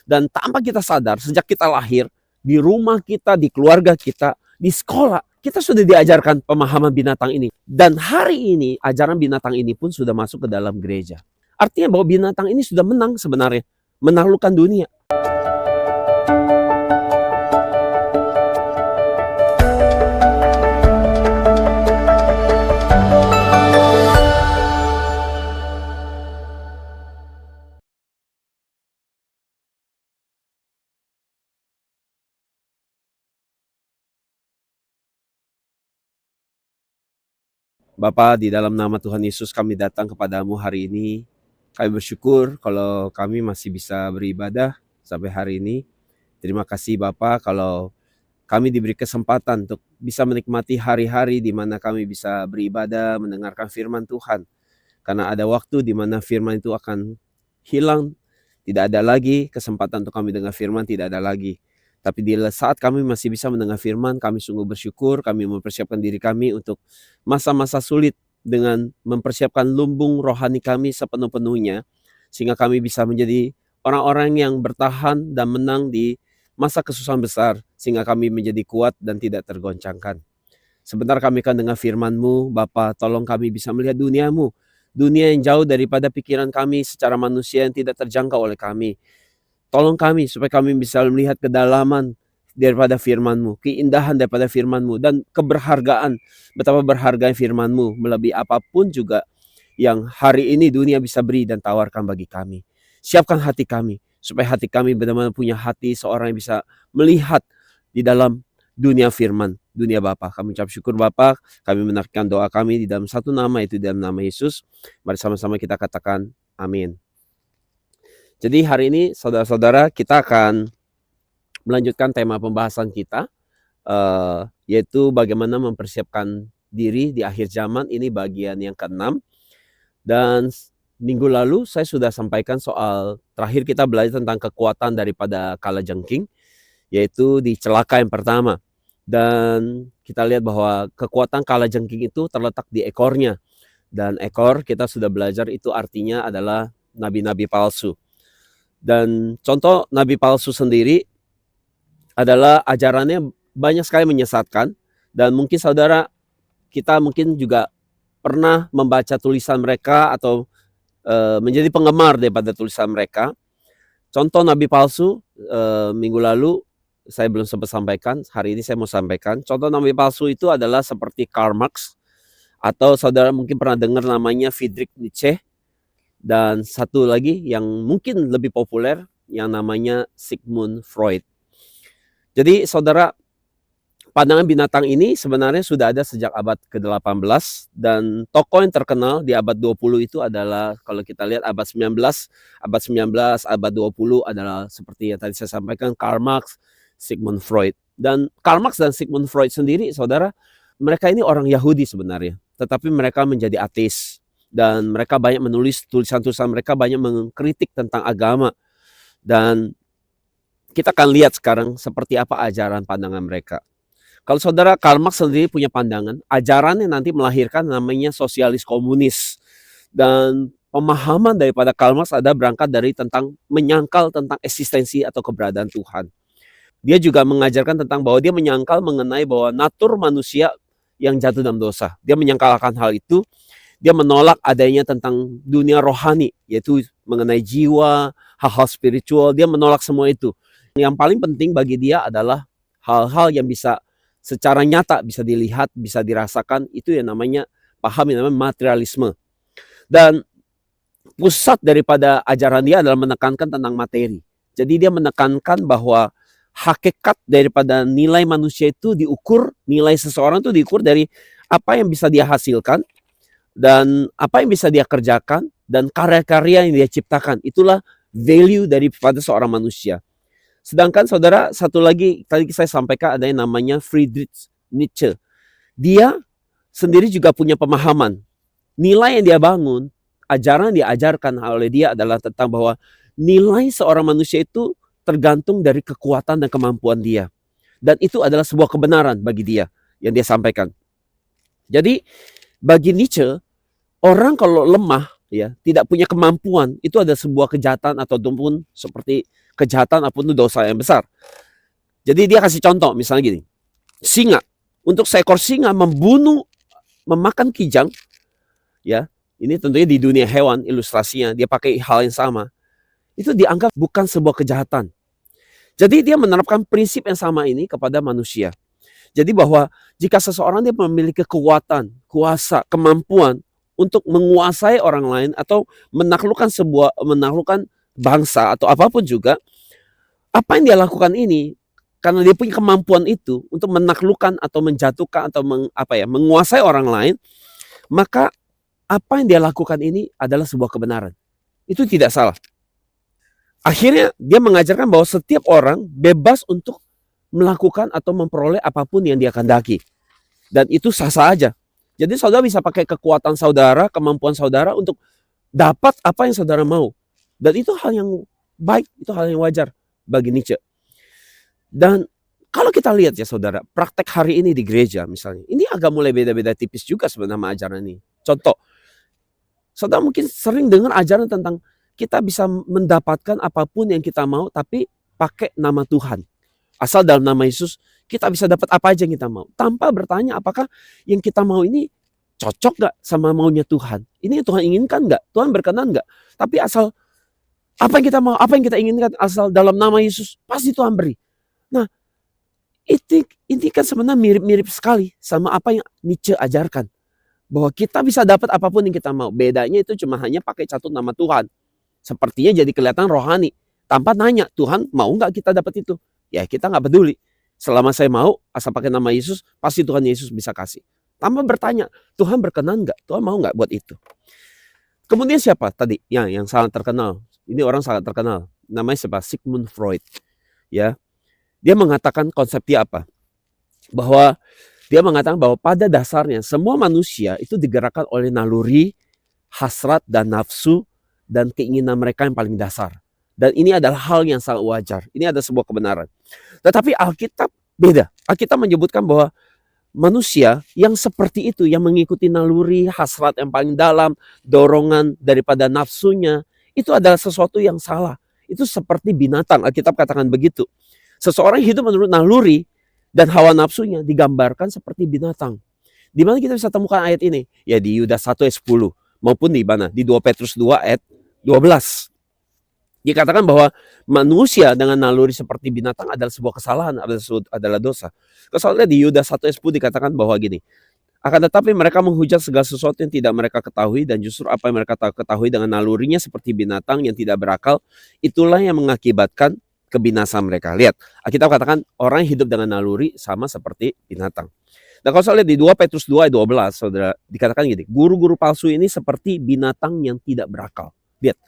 Dan tanpa kita sadar, sejak kita lahir, di rumah kita, di keluarga kita, di sekolah, kita sudah diajarkan pemahaman binatang ini. Dan hari ini, ajaran binatang ini pun sudah masuk ke dalam gereja. Artinya bahwa binatang ini sudah menang sebenarnya, menaklukkan dunia. Bapa, di dalam nama Tuhan Yesus kami datang kepadamu hari ini. Kami bersyukur kalau kami masih bisa beribadah sampai hari ini. Terima kasih Bapa kalau kami diberi kesempatan untuk bisa menikmati hari-hari di mana kami bisa beribadah, mendengarkan firman Tuhan. Karena ada waktu di mana firman itu akan hilang, tidak ada lagi kesempatan untuk kami dengar firman, tidak ada lagi. Tapi di saat kami masih bisa mendengar firman, kami sungguh bersyukur, kami mempersiapkan diri kami untuk masa-masa sulit dengan mempersiapkan lumbung rohani kami sepenuh-penuhnya, sehingga kami bisa menjadi orang-orang yang bertahan dan menang di masa kesusahan besar, sehingga kami menjadi kuat dan tidak tergoncangkan. Sebentar kami akan dengar firman-Mu, Bapa, tolong kami bisa melihat dunia-Mu, dunia yang jauh daripada pikiran kami secara manusia yang tidak terjangkau oleh kami. Tolong kami supaya kami bisa melihat kedalaman daripada firman-Mu, keindahan daripada firman-Mu, dan keberhargaan, betapa berharga firman-Mu melebihi apapun juga yang hari ini dunia bisa beri dan tawarkan bagi kami. Siapkan hati kami, supaya hati kami benar-benar punya hati seorang yang bisa melihat di dalam dunia firman, dunia Bapa. Kami ucap syukur Bapa, kami menaikkan doa kami di dalam satu nama, itu dalam nama Yesus. Mari sama-sama kita katakan amin. Jadi hari ini saudara-saudara kita akan melanjutkan tema pembahasan kita, yaitu bagaimana mempersiapkan diri di akhir zaman. Ini bagian yang ke-6. Dan minggu lalu saya sudah sampaikan soal terakhir kita belajar tentang kekuatan daripada kalajengking, yaitu di celaka yang pertama. Dan kita lihat bahwa kekuatan kalajengking itu terletak di ekornya. Dan ekor kita sudah belajar itu artinya adalah nabi-nabi palsu. Dan contoh nabi palsu sendiri adalah ajarannya banyak sekali menyesatkan. Dan mungkin saudara kita mungkin juga pernah membaca tulisan mereka atau menjadi penggemar daripada tulisan mereka. Contoh nabi palsu minggu lalu saya belum sempat sampaikan, hari ini saya mau sampaikan. Contoh nabi palsu itu adalah seperti Karl Marx, atau saudara mungkin pernah dengar namanya Friedrich Nietzsche, dan satu lagi yang mungkin lebih populer yang namanya Sigmund Freud. Jadi saudara, pandangan binatang ini sebenarnya sudah ada sejak abad ke-18, dan tokoh yang terkenal di abad 20 itu adalah, kalau kita lihat abad 19, abad 20 adalah seperti yang tadi saya sampaikan, Karl Marx, Sigmund Freud. Dan Karl Marx dan Sigmund Freud sendiri, saudara, mereka ini orang Yahudi sebenarnya, tetapi mereka menjadi ateis. Dan mereka banyak menulis tulisan-tulisan mereka, banyak mengkritik tentang agama. Dan kita akan lihat sekarang seperti apa ajaran pandangan mereka. Kalau saudara, Karl Marx sendiri punya pandangan, ajarannya nanti melahirkan namanya sosialis komunis. Dan pemahaman daripada Karl Marx ada berangkat dari tentang menyangkal tentang eksistensi atau keberadaan Tuhan. Dia juga mengajarkan tentang bahwa dia menyangkal mengenai bahwa natur manusia yang jatuh dalam dosa. Dia menyangkalkan hal itu. Dia menolak adanya tentang dunia rohani, yaitu mengenai jiwa, hal-hal spiritual. Dia menolak semua itu. Yang paling penting bagi dia adalah hal-hal yang bisa secara nyata bisa dilihat, bisa dirasakan. Itu yang namanya paham yang namanya materialisme. Dan pusat daripada ajaran dia adalah menekankan tentang materi. Jadi dia menekankan bahwa hakikat daripada nilai manusia itu diukur, nilai seseorang itu diukur dari apa yang bisa dia hasilkan, dan apa yang bisa dia kerjakan, dan karya-karya yang dia ciptakan. Itulah value daripada seorang manusia. Sedangkan saudara, satu lagi tadi saya sampaikan ada yang namanya Friedrich Nietzsche. Dia sendiri juga punya pemahaman. Nilai yang dia bangun, ajaran yang diajarkan oleh dia adalah tentang bahwa nilai seorang manusia itu tergantung dari kekuatan dan kemampuan dia. Dan itu adalah sebuah kebenaran bagi dia yang dia sampaikan. Jadi bagi Nietzsche, orang kalau lemah, ya, tidak punya kemampuan, itu ada sebuah kejahatan ataupun seperti kejahatan ataupun dosa yang besar. Jadi dia kasih contoh, misalnya gini, singa, untuk seekor singa memakan kijang, ya, ini tentunya di dunia hewan, ilustrasinya, dia pakai hal yang sama, itu dianggap bukan sebuah kejahatan. Jadi dia menerapkan prinsip yang sama ini kepada manusia. Jadi bahwa jika seseorang dia memiliki kekuatan, kuasa, kemampuan untuk menguasai orang lain atau menaklukkan bangsa atau apapun juga, apa yang dia lakukan ini karena dia punya kemampuan itu untuk menaklukkan atau menjatuhkan atau menguasai orang lain, maka apa yang dia lakukan ini adalah sebuah kebenaran. Itu tidak salah. Akhirnya dia mengajarkan bahwa setiap orang bebas untuk melakukan atau memperoleh apapun yang dia kehendaki. Dan itu sah-sah aja. Jadi saudara bisa pakai kekuatan saudara, kemampuan saudara untuk dapat apa yang saudara mau. Dan itu hal yang baik, itu hal yang wajar bagi Nietzsche. Dan kalau kita lihat ya saudara, praktek hari ini di gereja misalnya, ini agak mulai beda-beda tipis juga sebenarnya ajaran ini. Contoh, saudara mungkin sering dengar ajaran tentang kita bisa mendapatkan apapun yang kita mau, tapi pakai nama Tuhan. Asal dalam nama Yesus, kita bisa dapat apa aja yang kita mau. Tanpa bertanya apakah yang kita mau ini cocok gak sama maunya Tuhan. Ini yang Tuhan inginkan gak? Tuhan berkenan gak? Tapi asal apa yang kita mau, apa yang kita inginkan, asal dalam nama Yesus, pasti Tuhan beri. Nah, ini kan sebenarnya mirip-mirip sekali sama apa yang Nietzsche ajarkan. Bahwa kita bisa dapat apapun yang kita mau. Bedanya itu cuma hanya pakai catut nama Tuhan. Sepertinya jadi kelihatan rohani. Tanpa nanya, Tuhan mau gak kita dapat itu? Ya kita gak peduli. Selama saya mau, asal pakai nama Yesus, pasti Tuhan Yesus bisa kasih. Tanpa bertanya, Tuhan berkenan gak? Tuhan mau gak buat itu? Kemudian siapa tadi? Yang sangat terkenal. Ini orang sangat terkenal. Namanya siapa? Sigmund Freud. Ya, dia mengatakan konsep dia apa? Bahwa dia mengatakan bahwa pada dasarnya semua manusia itu digerakkan oleh naluri, hasrat dan nafsu dan keinginan mereka yang paling dasar. Dan ini adalah hal yang sangat wajar. Ini ada sebuah kebenaran. Tetapi Alkitab beda. Alkitab menyebutkan bahwa manusia yang seperti itu, yang mengikuti naluri, hasrat yang paling dalam, dorongan daripada nafsunya, itu adalah sesuatu yang salah. Itu seperti binatang. Alkitab katakan begitu. Seseorang hidup menurut naluri dan hawa nafsunya digambarkan seperti binatang. Di mana kita bisa temukan ayat ini? Ya di Yudas 1 ayat 10 maupun di mana? Di 2 Petrus 2 ayat 12. Dikatakan bahwa manusia dengan naluri seperti binatang adalah sebuah kesalahan, adalah dosa. Soalnya di Yudas 1 ayat 10 dikatakan bahwa gini, akan tetapi mereka menghujat segala sesuatu yang tidak mereka ketahui, dan justru apa yang mereka ketahui dengan nalurinya seperti binatang yang tidak berakal, itulah yang mengakibatkan kebinasaan mereka. Lihat, Alkitab katakan orang yang hidup dengan naluri sama seperti binatang. Nah kalau saya lihat di 2 Petrus 2 ayat 12, saudara, dikatakan gini, guru-guru palsu ini seperti binatang yang tidak berakal. Lihat,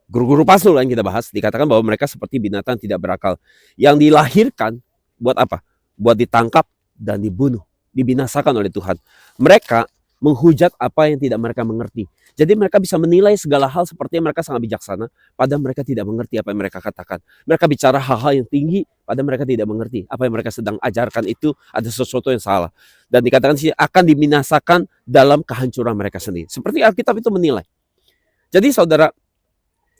guru-guru palsu yang kita bahas, dikatakan bahwa mereka seperti binatang tidak berakal. Yang dilahirkan, buat apa? Buat ditangkap dan dibunuh, dibinasakan oleh Tuhan. Mereka menghujat apa yang tidak mereka mengerti. Jadi mereka bisa menilai segala hal seperti mereka sangat bijaksana, padahal mereka tidak mengerti apa yang mereka katakan. Mereka bicara hal-hal yang tinggi, padahal mereka tidak mengerti apa yang mereka sedang ajarkan itu ada sesuatu yang salah. Dan dikatakan sih akan dibinasakan dalam kehancuran mereka sendiri. Seperti Alkitab itu menilai. Jadi saudara,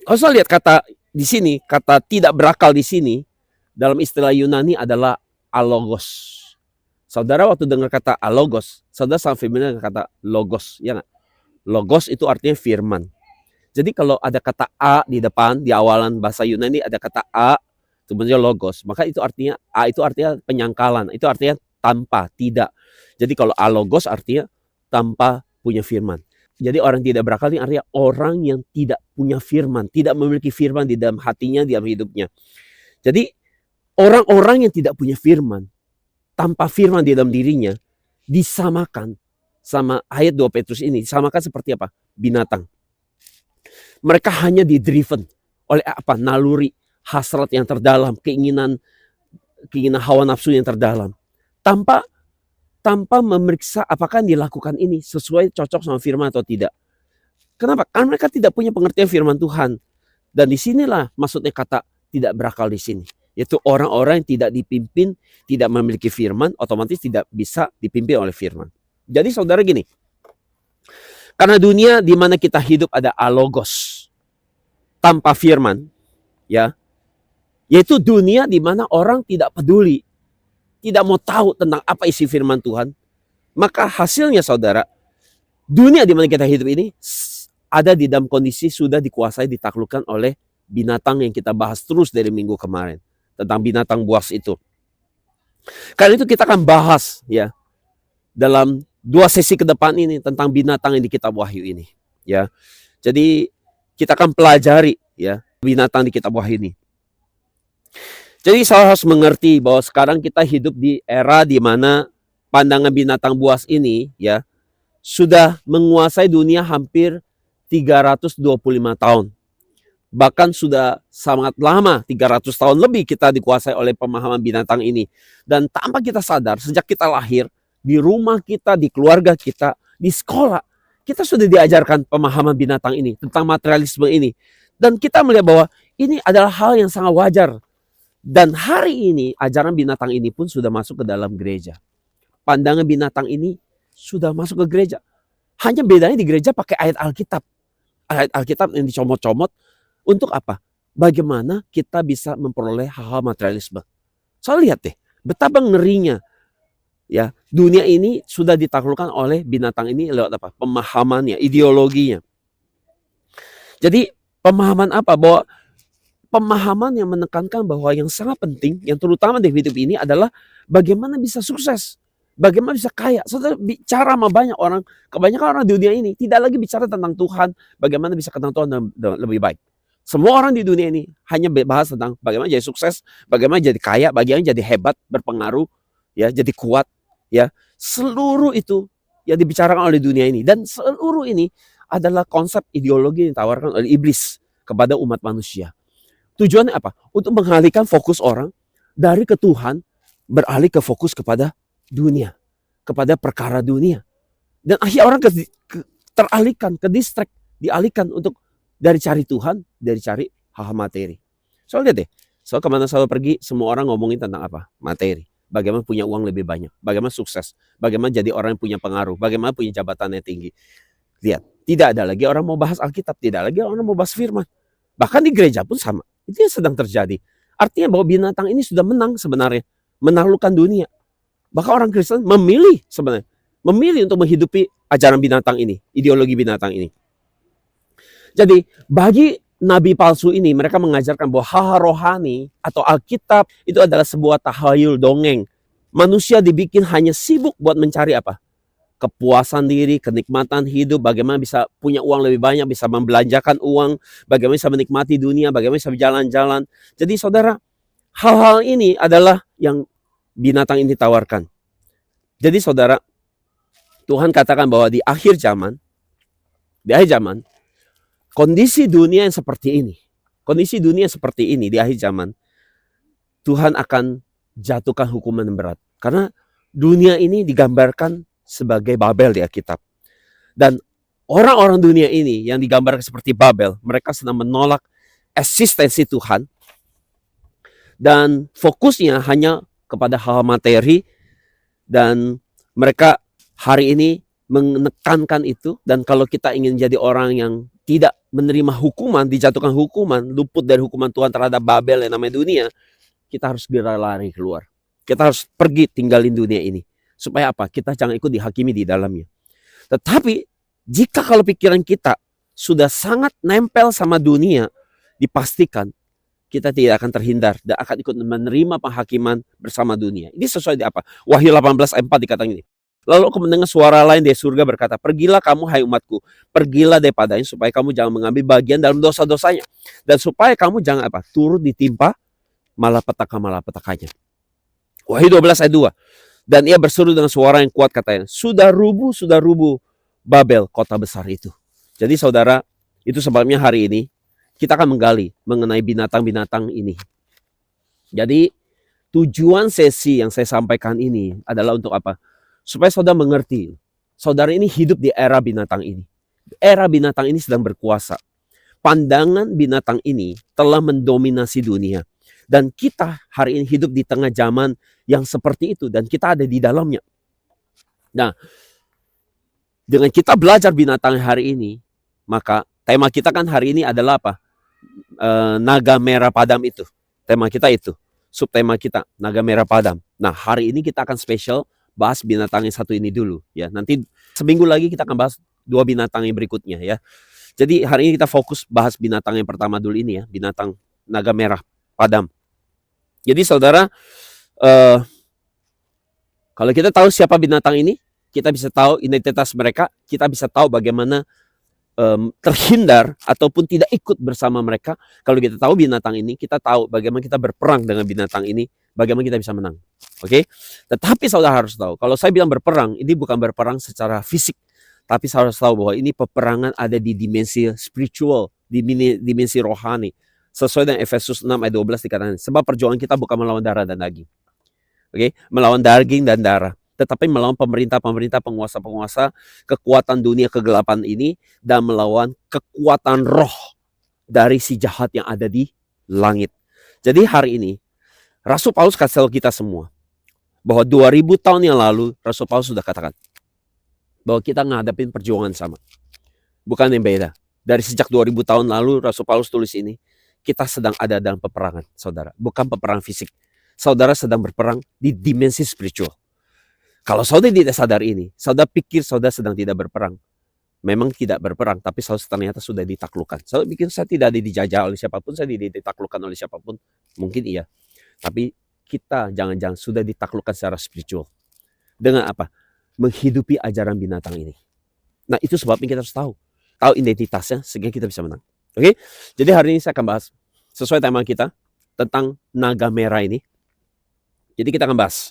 kalau saya lihat kata di sini, kata tidak berakal di sini, dalam istilah Yunani adalah alogos. Saudara waktu dengar kata alogos, saudara sangat familiar dengan kata logos, ya nggak? Logos itu artinya firman. Jadi kalau ada kata a di depan, di awalan bahasa Yunani ada kata a, sebenarnya logos. Maka itu artinya, a itu artinya penyangkalan, itu artinya tanpa, tidak. Jadi kalau alogos artinya tanpa punya firman. Jadi orang tidak berakal ini artinya orang yang tidak punya firman, tidak memiliki firman di dalam hatinya, di dalam hidupnya. Jadi orang-orang yang tidak punya firman, tanpa firman di dalam dirinya, disamakan sama ayat 2 Petrus ini, disamakan seperti apa? Binatang. Mereka hanya di-driven oleh apa? Naluri, hasrat yang terdalam, keinginan hawa nafsu yang terdalam. Tanpa memeriksa apakah yang dilakukan ini sesuai cocok sama firman atau tidak. Kenapa? Karena mereka tidak punya pengertian firman Tuhan. Dan disinilah maksudnya kata tidak berakal di sini. Yaitu orang-orang yang tidak dipimpin, tidak memiliki firman, otomatis tidak bisa dipimpin oleh firman. Jadi saudara gini, Karena dunia di mana kita hidup ada alogos, tanpa firman, ya. Yaitu dunia di mana orang tidak peduli, tidak mau tahu tentang apa isi firman Tuhan. Maka hasilnya saudara, dunia di mana kita hidup ini ada di dalam kondisi sudah dikuasai, ditaklukkan oleh binatang yang kita bahas terus dari minggu kemarin. Tentang binatang buas itu. Karena itu kita akan bahas ya dalam 2 sesi ke depan ini tentang binatang yang di kitab Wahyu ini, ya. Jadi kita akan pelajari ya binatang di kitab Wahyu ini. Jadi saya harus mengerti bahwa sekarang kita hidup di era di mana pandangan binatang buas ini ya sudah menguasai dunia hampir 325 tahun. Bahkan sudah sangat lama, 300 tahun lebih kita dikuasai oleh pemahaman binatang ini. Dan tanpa kita sadar, sejak kita lahir, di rumah kita, di keluarga kita, di sekolah, kita sudah diajarkan pemahaman binatang ini, tentang materialisme ini. Dan kita melihat bahwa ini adalah hal yang sangat wajar. Dan hari ini, ajaran binatang ini pun sudah masuk ke dalam gereja. Pandangan binatang ini sudah masuk ke gereja. Hanya bedanya di gereja pakai ayat Alkitab. Ayat Alkitab yang dicomot-comot. Untuk apa? Bagaimana kita bisa memperoleh hal-hal materialisme. So lihat deh, betapa ngerinya. Ya, dunia ini sudah ditaklukkan oleh binatang ini lewat apa? Pemahamannya, ideologinya. Jadi pemahaman apa? Bahwa pemahaman yang menekankan bahwa yang sangat penting, yang terutama di hidup ini adalah bagaimana bisa sukses. Bagaimana bisa kaya. Saudara bicara sama banyak orang, kebanyakan orang di dunia ini tidak lagi bicara tentang Tuhan, bagaimana bisa kenal Tuhan lebih baik. Semua orang di dunia ini hanya bahas tentang bagaimana jadi sukses, bagaimana jadi kaya, bagaimana jadi hebat, berpengaruh, ya, jadi kuat, ya. Seluruh itu yang dibicarakan oleh dunia ini, dan seluruh ini adalah konsep ideologi yang ditawarkan oleh iblis kepada umat manusia. Tujuannya apa? Untuk mengalihkan fokus orang dari ke Tuhan, beralih ke fokus kepada dunia, kepada perkara dunia. Dan akhirnya orang teralihkan, ke distract, dialihkan untuk dari cari Tuhan, dari cari hal materi. Soal lihat deh, soal kemana saya pergi, semua orang ngomongin tentang apa? Materi. Bagaimana punya uang lebih banyak, bagaimana sukses, bagaimana jadi orang yang punya pengaruh, bagaimana punya jabatan yang tinggi. Lihat, tidak ada lagi orang mau bahas Alkitab, tidak lagi orang mau bahas firman. Bahkan di gereja pun sama. Itu yang sedang terjadi. Artinya bahwa binatang ini sudah menang sebenarnya, menaklukkan dunia. Bahkan orang Kristen memilih sebenarnya, memilih untuk menghidupi ajaran binatang ini, ideologi binatang ini. Jadi bagi nabi palsu ini, mereka mengajarkan bahwa hal rohani atau Alkitab itu adalah sebuah tahayul, dongeng. Manusia dibikin hanya sibuk buat mencari apa? Kepuasan diri, kenikmatan hidup, bagaimana bisa punya uang lebih banyak, bisa membelanjakan uang, bagaimana bisa menikmati dunia, bagaimana bisa berjalan-jalan. Jadi saudara, hal-hal ini adalah yang binatang ini tawarkan. Jadi saudara, Tuhan katakan bahwa di akhir zaman, kondisi dunia yang seperti ini di akhir zaman, Tuhan akan jatuhkan hukuman yang berat. Karena dunia ini digambarkan sebagai Babel di Alkitab. Dan orang-orang dunia ini yang digambarkan seperti Babel, mereka sedang menolak eksistensi Tuhan. Dan fokusnya hanya kepada hal materi. Dan mereka hari ini menekankan itu. Dan kalau kita ingin jadi orang yang tidak menerima hukuman, dijatuhkan hukuman, luput dari hukuman Tuhan terhadap Babel yang namanya dunia, kita harus segera lari keluar. Kita harus pergi tinggalin dunia ini. Supaya apa? Kita jangan ikut dihakimi di dalamnya. Tetapi, jika kalau pikiran kita sudah sangat nempel sama dunia, dipastikan kita tidak akan terhindar dan akan ikut menerima penghakiman bersama dunia. Ini sesuai di apa? Wahyu 18 ayat 4 dikatakan ini. Lalu aku mendengar suara lain dari surga berkata, pergilah kamu hai umatku, pergilah daripadanya supaya kamu jangan mengambil bagian dalam dosa-dosanya. Dan supaya kamu jangan apa? Turut ditimpa malapetaka-malapetakannya. Wahyu 12 ayat 2. Dan ia berseru dengan suara yang kuat katanya, sudah rubuh Babel, kota besar itu. Jadi saudara, itu sebabnya hari ini kita akan menggali mengenai binatang-binatang ini. Jadi tujuan sesi yang saya sampaikan ini adalah untuk apa? Supaya saudara mengerti, saudara ini hidup di era binatang ini. Era binatang ini sedang berkuasa. Pandangan binatang ini telah mendominasi dunia. Dan kita hari ini hidup di tengah zaman yang seperti itu. Dan kita ada di dalamnya. Nah, Dengan kita belajar binatang hari ini, maka tema kita kan hari ini adalah apa? Naga merah padam itu. Tema kita itu. Subtema kita, naga merah padam. Nah, hari ini kita akan spesial bahas binatang yang satu ini dulu. Ya, nanti seminggu lagi kita akan bahas 2 binatang yang berikutnya ya. Jadi hari ini kita fokus bahas binatang yang pertama dulu ini ya, binatang naga merah padam. Jadi saudara, kalau kita tahu siapa binatang ini, kita bisa tahu identitas mereka, kita bisa tahu bagaimana terhindar ataupun tidak ikut bersama mereka. Kalau kita tahu binatang ini, kita tahu bagaimana kita berperang dengan binatang ini, bagaimana kita bisa menang. Oke? Tetapi saudara harus tahu, kalau saya bilang berperang, ini bukan berperang secara fisik, tapi saudara harus tahu bahwa ini peperangan ada di dimensi spiritual, di dimensi rohani. Sesuai dengan Efesus 6 ayat 12 dikatakan, sebab perjuangan kita bukan melawan darah dan daging. Oke? Melawan daging dan darah, tetapi melawan pemerintah-pemerintah, penguasa-penguasa, kekuatan dunia kegelapan ini, dan melawan kekuatan roh dari si jahat yang ada di langit. Jadi hari ini, Rasul Paulus kasih tahu kita semua, bahwa 2000 tahun yang lalu, Rasul Paulus sudah katakan, bahwa kita ngadepin perjuangan sama. Bukan yang beda. Dari sejak 2000 tahun lalu, Rasul Paulus tulis ini, kita sedang ada dalam peperangan, saudara. Bukan peperangan fisik. Saudara sedang berperang di dimensi spiritual. Kalau saudara tidak sadar ini, saudara pikir saudara sedang tidak berperang. Memang tidak berperang, tapi saudara ternyata sudah ditaklukkan. Saudara pikir saya tidak dijajah oleh siapapun, saya tidak ditaklukkan oleh siapapun. Mungkin iya. Tapi kita jangan-jangan sudah ditaklukkan secara spiritual. Dengan apa? Menghidupi ajaran binatang ini. Nah, itu sebabnya kita harus tahu. Tahu identitasnya sehingga kita bisa menang. Oke? Jadi hari ini saya akan bahas sesuai tema kita tentang naga merah ini. Jadi kita akan bahas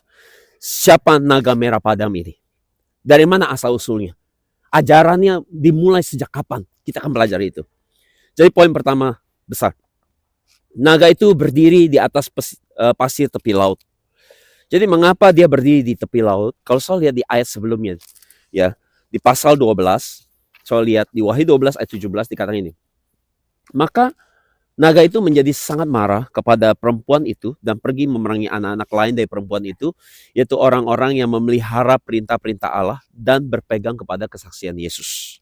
siapa naga merah padam ini. Dari mana asal usulnya? Ajarannya dimulai sejak kapan? Kita akan belajar itu. Jadi poin pertama besar. Naga itu berdiri di atas pasir tepi laut. Jadi mengapa dia berdiri di tepi laut? Kalau saya lihat di ayat sebelumnya, ya, di pasal 12, saya lihat di Wahyu 12 ayat 17 dikatakan ini. Maka naga itu menjadi sangat marah kepada perempuan itu dan pergi memerangi anak-anak lain dari perempuan itu, yaitu orang-orang yang memelihara perintah-perintah Allah dan berpegang kepada kesaksian Yesus.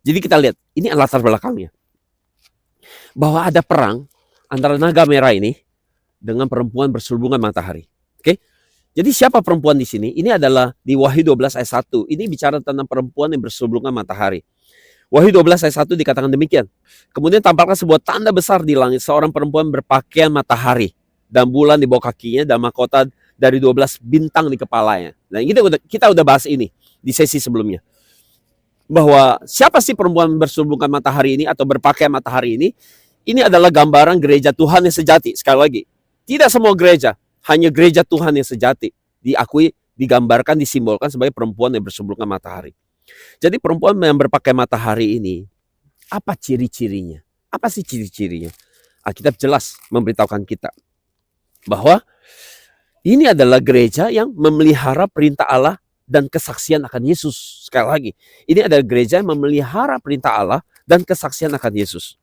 Jadi kita lihat, ini latar belakangnya. Bahwa ada perang antara naga merah ini dengan perempuan berselubungan matahari. Oke? Jadi siapa perempuan di sini? Ini adalah di Wahyu 12 ayat 1. Ini bicara tentang perempuan yang berselubungan matahari. Wahyu 12 ayat 1 dikatakan demikian. Kemudian tampaklah sebuah tanda besar di langit. Seorang perempuan berpakaian matahari dan bulan di bawah kakinya dan mahkota dari 12 bintang di kepalanya. Nah, kita udah bahas ini di sesi sebelumnya. Bahwa siapa sih perempuan berselubungan matahari ini atau berpakaian matahari ini? Ini adalah gambaran gereja Tuhan yang sejati. Sekali lagi, tidak semua gereja, hanya gereja Tuhan yang sejati diakui, digambarkan, disimbolkan sebagai perempuan yang berselubungan matahari. Jadi perempuan yang berpakaian matahari ini, apa ciri-cirinya? Apa sih ciri-cirinya? Alkitab jelas memberitahukan kita bahwa ini adalah gereja yang memelihara perintah Allah dan kesaksian akan Yesus. Sekali lagi, ini adalah gereja yang memelihara perintah Allah dan kesaksian akan Yesus.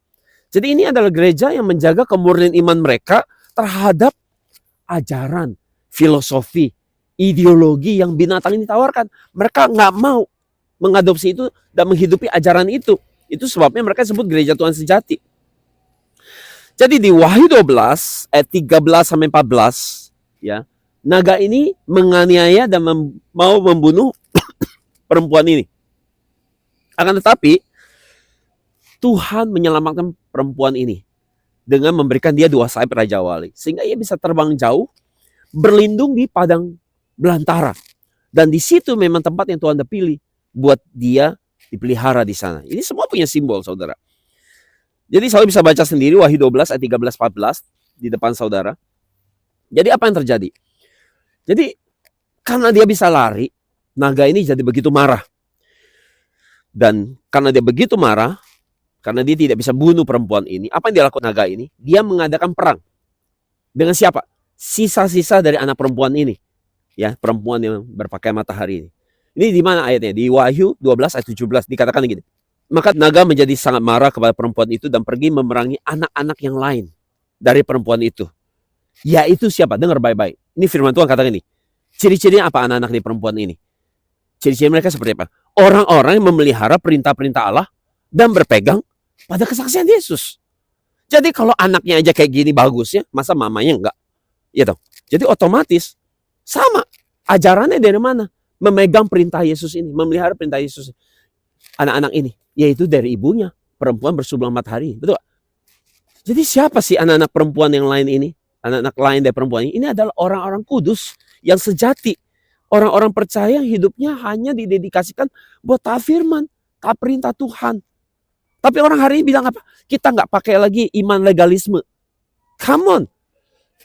Jadi ini adalah gereja yang menjaga kemurnian iman mereka terhadap ajaran, filosofi, ideologi yang binatang ini tawarkan. Mereka nggak mau mengadopsi itu dan menghidupi ajaran itu. Itu sebabnya mereka sebut gereja Tuhan sejati. Jadi di Wahyu 12 ayat 13 sampai 14, ya, naga ini menganiaya dan mau membunuh perempuan ini. Akan tetapi Tuhan menyelamatkan perempuan ini dengan memberikan dia 2 sayap Raja Wali, sehingga ia bisa terbang jauh, berlindung di padang belantara. Dan di situ memang tempat yang Tuhan dah pilih buat dia dipelihara di sana. Ini semua punya simbol, saudara. Jadi saudara bisa baca sendiri Wahyu 12 ayat 13-14 di depan saudara. Jadi apa yang terjadi? Jadi karena dia bisa lari, naga ini jadi begitu marah. Dan karena dia begitu marah, karena dia tidak bisa bunuh perempuan ini, apa yang dilakukan naga ini? Dia mengadakan perang. Dengan siapa? Sisa-sisa dari anak perempuan ini. Ya, perempuan yang berpakaian matahari ini. Ini di mana ayatnya? Di Wahyu 12 ayat 17 dikatakan begini. Maka naga menjadi sangat marah kepada perempuan itu dan pergi memerangi anak-anak yang lain dari perempuan itu. Yaitu siapa? Dengar baik-baik. Ini firman Tuhan katakan ini. Ciri-cirinya apa anak-anak di perempuan ini? Ciri-ciri mereka seperti apa? Orang-orang yang memelihara perintah-perintah Allah dan berpegang pada kesaksian Yesus. Jadi kalau anaknya aja kayak gini bagusnya, masa mamanya enggak? Ya toh. Jadi otomatis sama. Ajarannya dari mana? Memegang perintah Yesus ini, memelihara perintah Yesus. Anak-anak ini, yaitu dari ibunya, perempuan bersublang matahari. Betul gak? Jadi siapa sih anak-anak perempuan yang lain ini? Anak-anak lain dari perempuan ini adalah orang-orang kudus yang sejati. Orang-orang percaya yang hidupnya hanya didedikasikan buat taat firman, taat perintah Tuhan. Tapi orang hari ini bilang apa? Kita nggak pakai lagi iman legalisme. Come on.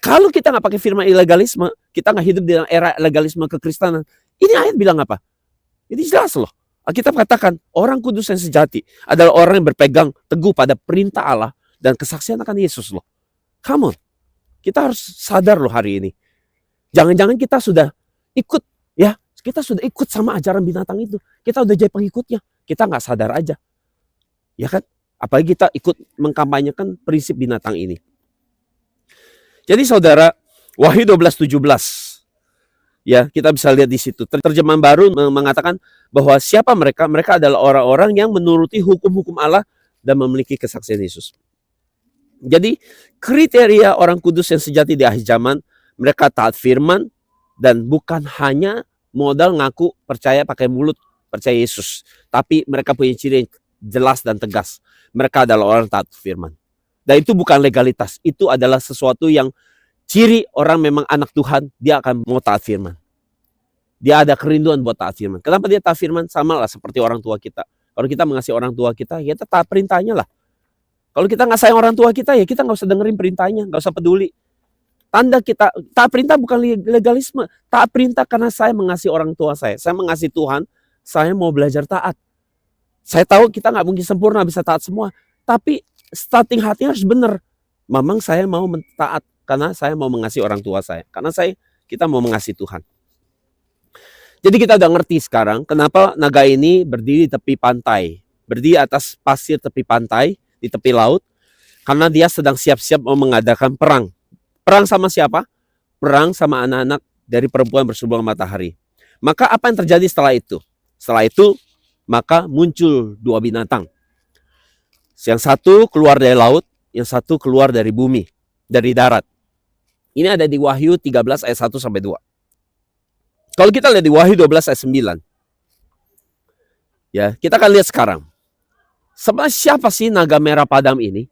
Kalau kita nggak pakai firman ilegalisme, kita nggak hidup di dalam era legalisme kekristenan. Ini ayat bilang apa? Ini jelas loh. Alkitab katakan orang kudus yang sejati adalah orang yang berpegang teguh pada perintah Allah dan kesaksian akan Yesus loh. Come on. Kita harus sadar loh hari ini. Jangan-jangan kita sudah ikut, ya, kita sudah ikut sama ajaran binatang itu. Kita udah jadi pengikutnya. Kita nggak sadar aja. Ya kan? Apalagi kita ikut mengkampanyekan prinsip binatang ini. Jadi saudara, Wahyu 12:17. Ya, kita bisa lihat di situ. Terjemahan baru mengatakan bahwa siapa mereka? Mereka adalah orang-orang yang menuruti hukum-hukum Allah dan memiliki kesaksian Yesus. Jadi, kriteria orang kudus yang sejati di akhir zaman, mereka taat firman dan bukan hanya modal ngaku percaya pakai mulut, percaya Yesus. Tapi mereka punya ciri yang jelas dan tegas. Mereka adalah orang taat firman. Dan itu bukan legalitas. Itu adalah sesuatu yang ciri orang memang anak Tuhan. Dia akan mau taat firman. Dia ada kerinduan buat taat firman. Kenapa dia taat firman? Sama lah seperti orang tua kita. Kalau kita mengasihi orang tua kita, ya kita taat perintahnya lah. Kalau kita nggak sayang orang tua kita, ya kita nggak usah dengerin perintahnya. Nggak usah peduli. Tanda kita, taat perintah bukan legalisme. Taat perintah karena saya mengasihi orang tua saya. Saya mengasihi Tuhan. Saya mau belajar taat. Saya tahu kita nggak mungkin sempurna bisa taat semua. Tapi starting hatinya harus benar. Memang saya mau taat karena saya mau mengasihi orang tua saya. Karena kita mau mengasihi Tuhan. Jadi kita udah ngerti sekarang kenapa naga ini berdiri di tepi pantai. Berdiri atas pasir tepi pantai, di tepi laut. Karena dia sedang siap-siap mau mengadakan perang. Perang sama siapa? Perang sama anak-anak dari perempuan bersublang matahari. Maka apa yang terjadi setelah itu? Setelah itu, maka muncul dua binatang. Yang satu keluar dari laut, yang satu keluar dari bumi, dari darat. Ini ada di Wahyu 13 ayat 1 sampai 2. Kalau kita lihat di Wahyu 12 ayat 9. Ya, kita akan lihat sekarang. Sebenarnya siapa sih naga merah padam ini?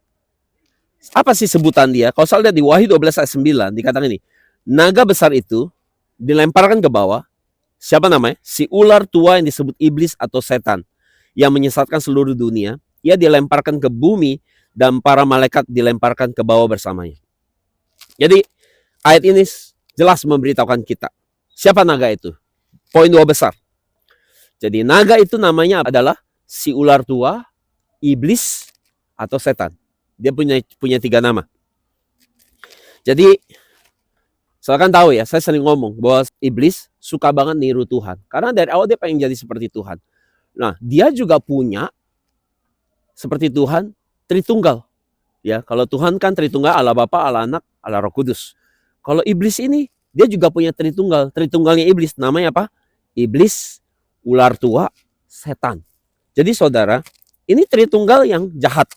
Apa sih sebutan dia? Kalau saya lihat di Wahyu 12 ayat 9 dikatakan ini, naga besar itu dilemparkan ke bawah. Siapa namanya? Si ular tua yang disebut iblis atau setan yang menyesatkan seluruh dunia. Ia dilemparkan ke bumi dan para malaikat dilemparkan ke bawah bersamanya. Jadi ayat ini jelas memberitahukan kita siapa naga itu. Poin dua besar. Jadi naga itu namanya adalah si ular tua, iblis atau setan. Dia punya 3 nama. Jadi saya kan tahu ya, saya sering ngomong bahwa iblis suka banget niru Tuhan. Karena dari awal dia pengen jadi seperti Tuhan. Nah, dia juga punya seperti Tuhan Tritunggal. Ya, kalau Tuhan kan Tritunggal, Allah Bapa, Allah Anak, Allah Roh Kudus. Kalau iblis ini dia juga punya Tritunggal. Tritunggalnya iblis namanya apa? Iblis, ular tua, setan. Jadi saudara, ini Tritunggal yang jahat.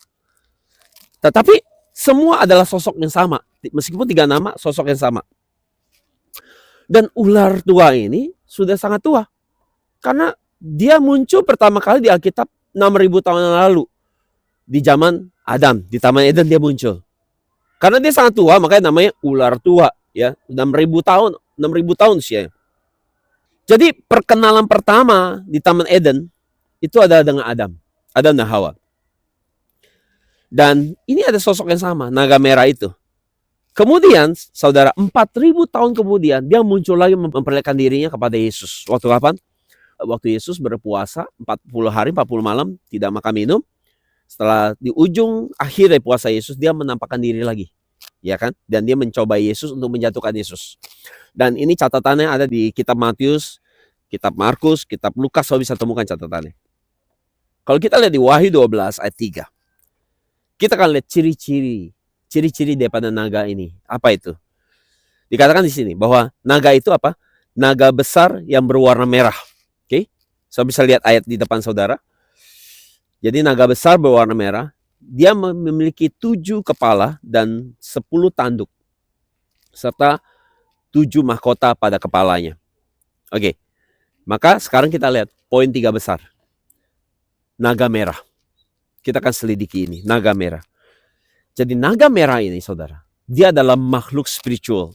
Tetapi semua adalah sosok yang sama. Meskipun 3 nama, sosok yang sama. Dan ular tua ini sudah sangat tua. Karena dia muncul pertama kali di Alkitab 6.000 tahun yang lalu. Di zaman Adam, di Taman Eden dia muncul. Karena dia sangat tua, makanya namanya ular tua. Ya, 6.000 tahun usianya. Jadi perkenalan pertama di Taman Eden itu adalah dengan Adam dan Hawa. Dan ini ada sosok yang sama, naga merah itu. Kemudian, saudara, 4.000 tahun kemudian, dia muncul lagi memperlihatkan dirinya kepada Yesus. Waktu kapan? Waktu Yesus berpuasa 40 hari, 40 malam, tidak makan minum. Setelah di ujung akhir dari puasa Yesus, dia menampakkan diri lagi. Ya kan? Dan dia mencoba Yesus untuk menjatuhkan Yesus. Dan ini catatannya ada di kitab Matius, kitab Markus, kitab Lukas, saya bisa temukan catatannya. Kalau kita lihat di Wahyu 12 ayat 3. Kita akan lihat ciri-ciri daripada naga ini. Apa itu? Dikatakan di sini bahwa naga itu apa? Naga besar yang berwarna merah. Oke? Saudara bisa lihat ayat di depan saudara. Jadi naga besar berwarna merah, dia memiliki 7 kepala dan 10 tanduk, serta 7 mahkota pada kepalanya. Oke, maka sekarang kita lihat poin 3 besar. Naga merah. Kita akan selidiki ini, naga merah. Jadi naga merah ini saudara, dia adalah makhluk spiritual.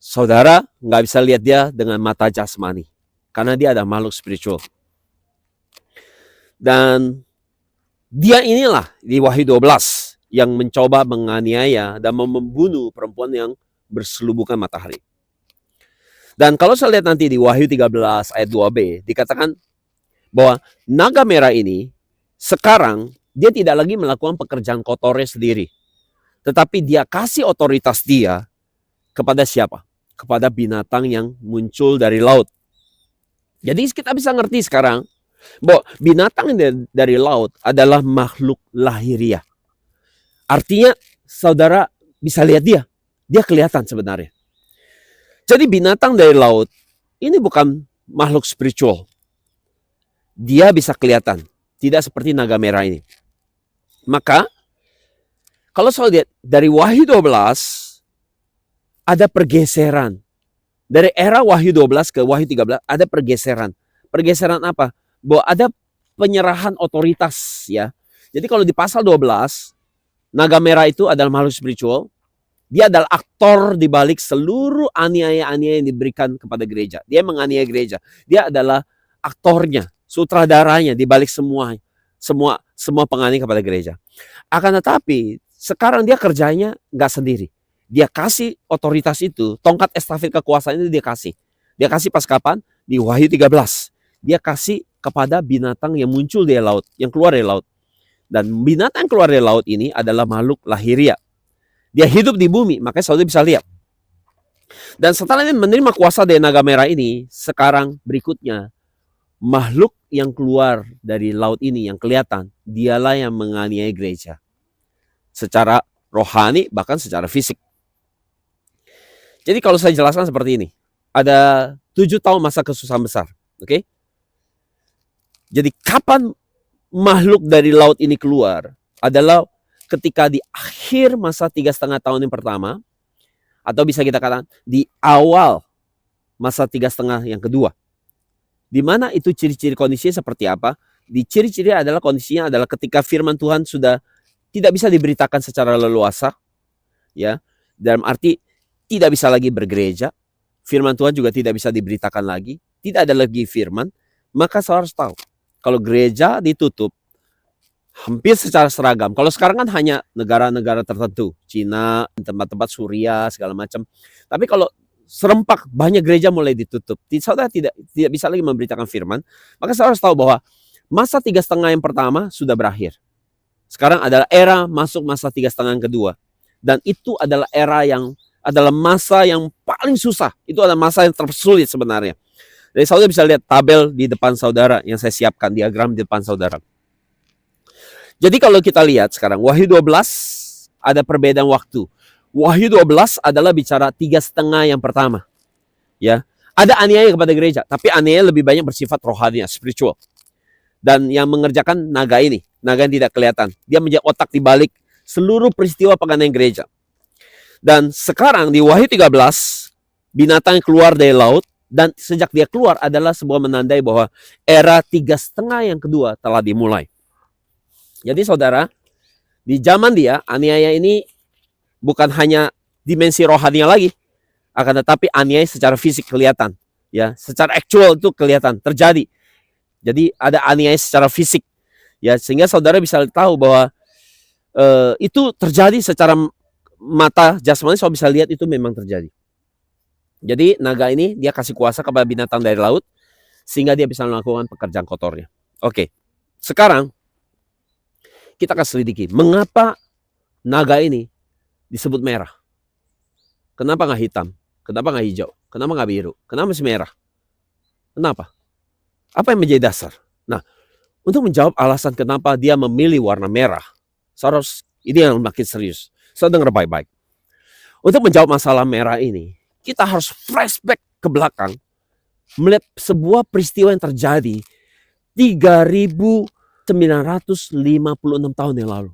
Saudara nggak bisa lihat dia dengan mata jasmani, karena dia adalah makhluk spiritual. Dan dia inilah di Wahyu 12 yang mencoba menganiaya dan membunuh perempuan yang berselubukan matahari. Dan kalau saya lihat nanti di Wahyu 13 ayat 2b, dikatakan bahwa naga merah ini sekarang dia tidak lagi melakukan pekerjaan kotornya sendiri, tetapi dia kasih otoritas dia kepada siapa? Kepada binatang yang muncul dari laut. Jadi kita bisa ngerti sekarang bahwa binatang dari laut adalah makhluk lahiriah. Artinya saudara bisa lihat dia kelihatan sebenarnya. Jadi binatang dari laut ini bukan makhluk spiritual. Dia bisa kelihatan, tidak seperti naga merah ini. Maka kalau saya lihat dari Wahyu 12 ada pergeseran. Dari era Wahyu 12 ke Wahyu 13 ada pergeseran. Pergeseran apa? Bahwa ada penyerahan otoritas ya. Jadi kalau di pasal 12, naga merah itu adalah makhluk spiritual. Dia adalah aktor di balik seluruh aniaya-aniaya yang diberikan kepada gereja. Dia menganiaya gereja. Dia adalah aktornya, sutradaranya di balik semua penganiayaan kepada gereja. Akan tetapi sekarang dia kerjanya nggak sendiri. Dia kasih otoritas itu, tongkat estafet kekuasaan itu dia kasih. Dia kasih pas kapan? Di Wahyu 13. Dia kasih kepada binatang yang muncul dari laut, yang keluar dari laut. Dan binatang yang keluar dari laut ini adalah makhluk lahiriah. Dia hidup di bumi, makanya saudara bisa lihat. Dan setelah ini menerima kuasa dari naga merah ini, sekarang berikutnya, makhluk yang keluar dari laut ini yang kelihatan, dialah yang menganiaya gereja. Secara rohani, bahkan secara fisik. Jadi kalau saya jelaskan seperti ini, ada 7 tahun masa kesusahan besar, oke? Jadi kapan makhluk dari laut ini keluar adalah ketika di akhir masa 3,5 tahun yang pertama, atau bisa kita katakan di awal masa 3,5 yang kedua. Di mana itu ciri-ciri kondisinya seperti apa? Di ciri-ciri adalah kondisinya adalah ketika firman Tuhan sudah tidak bisa diberitakan secara leluasa, ya, dalam arti tidak bisa lagi bergereja, firman Tuhan juga tidak bisa diberitakan lagi, tidak ada lagi firman, maka saya harus tahu, kalau gereja ditutup, hampir secara seragam, kalau sekarang kan hanya negara-negara tertentu, Cina, tempat-tempat Suriah, segala macam, tapi kalau serempak banyak gereja mulai ditutup, saudara tidak bisa lagi memberitakan firman, maka saya harus tahu bahwa masa 3,5 yang pertama sudah berakhir. Sekarang adalah era masuk masa 3,5 yang kedua, dan itu adalah era yang adalah masa yang paling susah. Itu adalah masa yang tersulit sebenarnya. Jadi saudara bisa lihat tabel di depan saudara yang saya siapkan, diagram di depan saudara. Jadi kalau kita lihat sekarang Wahyu 12 ada perbedaan waktu. Wahyu 12 adalah bicara 3,5 yang pertama. Ya, ada aniaya kepada gereja, tapi aniaya lebih banyak bersifat rohani, spiritual. Dan yang mengerjakan naga ini, naga yang tidak kelihatan. Dia menjadi otak di balik seluruh peristiwa penganiayaan gereja. Dan sekarang di Wahyu 13, binatang yang keluar dari laut, dan sejak dia keluar adalah sebuah menandai bahwa era 3,5 yang kedua telah dimulai. Jadi saudara, di zaman dia, aniaya ini bukan hanya dimensi rohani lagi, akan tetapi aniaya secara fisik kelihatan. Ya, secara aktual itu kelihatan, terjadi. Jadi ada aniaya secara fisik. Ya, sehingga saudara bisa tahu bahwa itu terjadi secara mata jasmani, saya bisa lihat itu memang terjadi. Jadi naga ini dia kasih kuasa kepada binatang dari laut sehingga dia bisa melakukan pekerjaan kotornya. Oke, sekarang kita akan selidiki mengapa naga ini disebut merah. Kenapa nggak hitam? Kenapa nggak hijau? Kenapa nggak biru? Kenapa masih merah? Kenapa? Apa yang menjadi dasar? Nah, untuk menjawab alasan kenapa dia memilih warna merah, ini yang makin serius. Saya dengar baik-baik. Untuk menjawab masalah merah ini, kita harus flashback ke belakang melihat sebuah peristiwa yang terjadi 3.956 tahun yang lalu.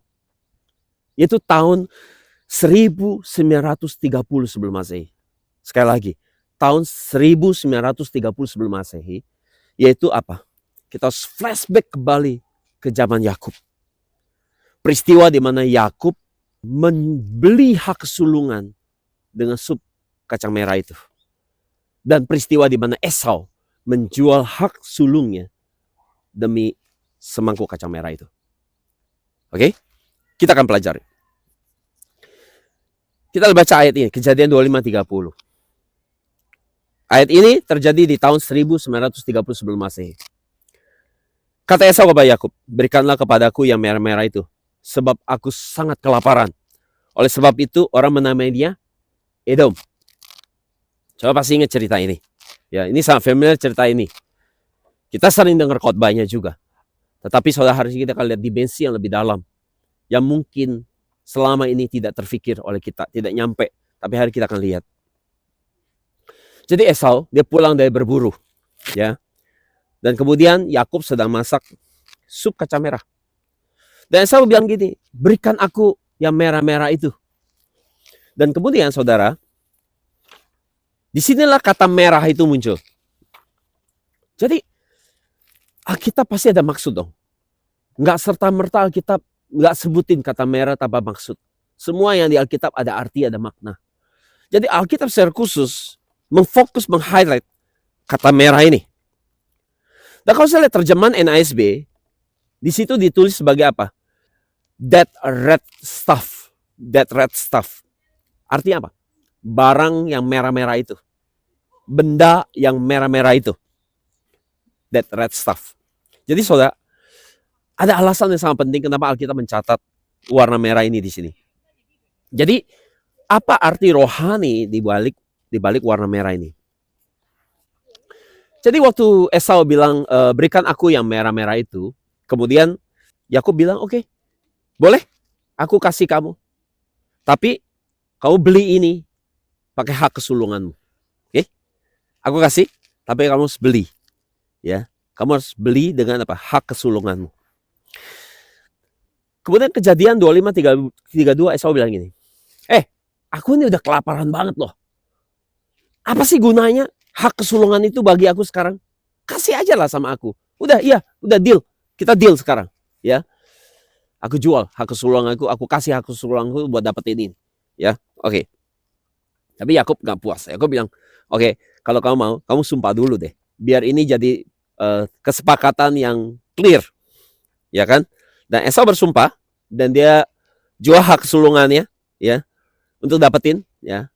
Yaitu tahun 1930 sebelum Masehi. Sekali lagi, tahun 1930 sebelum Masehi, yaitu apa? Kita harus flashback kembali ke zaman Yakub. Peristiwa di mana Yakub membeli hak sulungan dengan sup kacang merah itu. Dan peristiwa di mana Esau menjual hak sulungnya demi semangkuk kacang merah itu. Oke? Kita akan pelajari. Kita baca ayat ini, Kejadian 25:30. Ayat ini terjadi di tahun 1930 sebelum Masehi. Kata Esau kepada Yakub, berikanlah kepadaku yang merah-merah itu, sebab aku sangat kelaparan. Oleh sebab itu orang menamai dia Edom. Coba pasti ingat cerita ini. Ya, ini sangat familiar cerita ini. Kita sering dengar khotbahnya juga. Tetapi saudara, hari ini kita akan lihat dimensi yang lebih dalam, yang mungkin selama ini tidak terfikir oleh kita, tidak nyampe. Tapi hari kita akan lihat. Jadi Esau, dia pulang dari berburu, ya. Dan kemudian Yakub sedang masak sup kacang merah. Dan Esau bilang gini, berikan aku yang merah-merah itu. Dan kemudian saudara, disinilah kata merah itu muncul. Jadi Alkitab pasti ada maksud dong. Nggak serta-merta Alkitab nggak sebutin kata merah tanpa maksud. Semua yang di Alkitab ada arti, ada makna. Jadi Alkitab secara khusus memfokus, meng-highlight kata merah ini. Dan kalau saya lihat terjemahan NASB, di situ ditulis sebagai apa? That red stuff. That red stuff. Artinya apa? Barang yang merah-merah itu. Benda yang merah-merah itu. That red stuff. Jadi saudara, ada alasan yang sangat penting kenapa Alkitab mencatat warna merah ini di sini. Jadi, apa arti rohani di balik warna merah ini? Jadi waktu Esau bilang, berikan aku yang merah-merah itu, kemudian Yakub bilang, oke, boleh, aku kasih kamu. Tapi kamu beli ini pakai hak kesulunganmu. Oke? Aku kasih, tapi kamu harus beli. Ya, kamu harus beli dengan apa? Hak kesulunganmu. Kemudian Kejadian 25:32 Esau bilang gini, aku ini udah kelaparan banget loh. Apa sih gunanya hak kesulungan itu bagi aku sekarang? Kasih aja lah sama aku. Udah deal. Kita deal sekarang. Ya, aku jual hak kesulungan aku kasih hak kesulungan aku buat dapetin ini. Ya, oke. Tapi Yakub gak puas. Yakub bilang, oke, kalau kamu mau, kamu sumpah dulu deh. Biar ini jadi kesepakatan yang clear. Ya kan? Dan Esau bersumpah dan dia jual hak kesulungannya, ya, untuk dapetin, ya.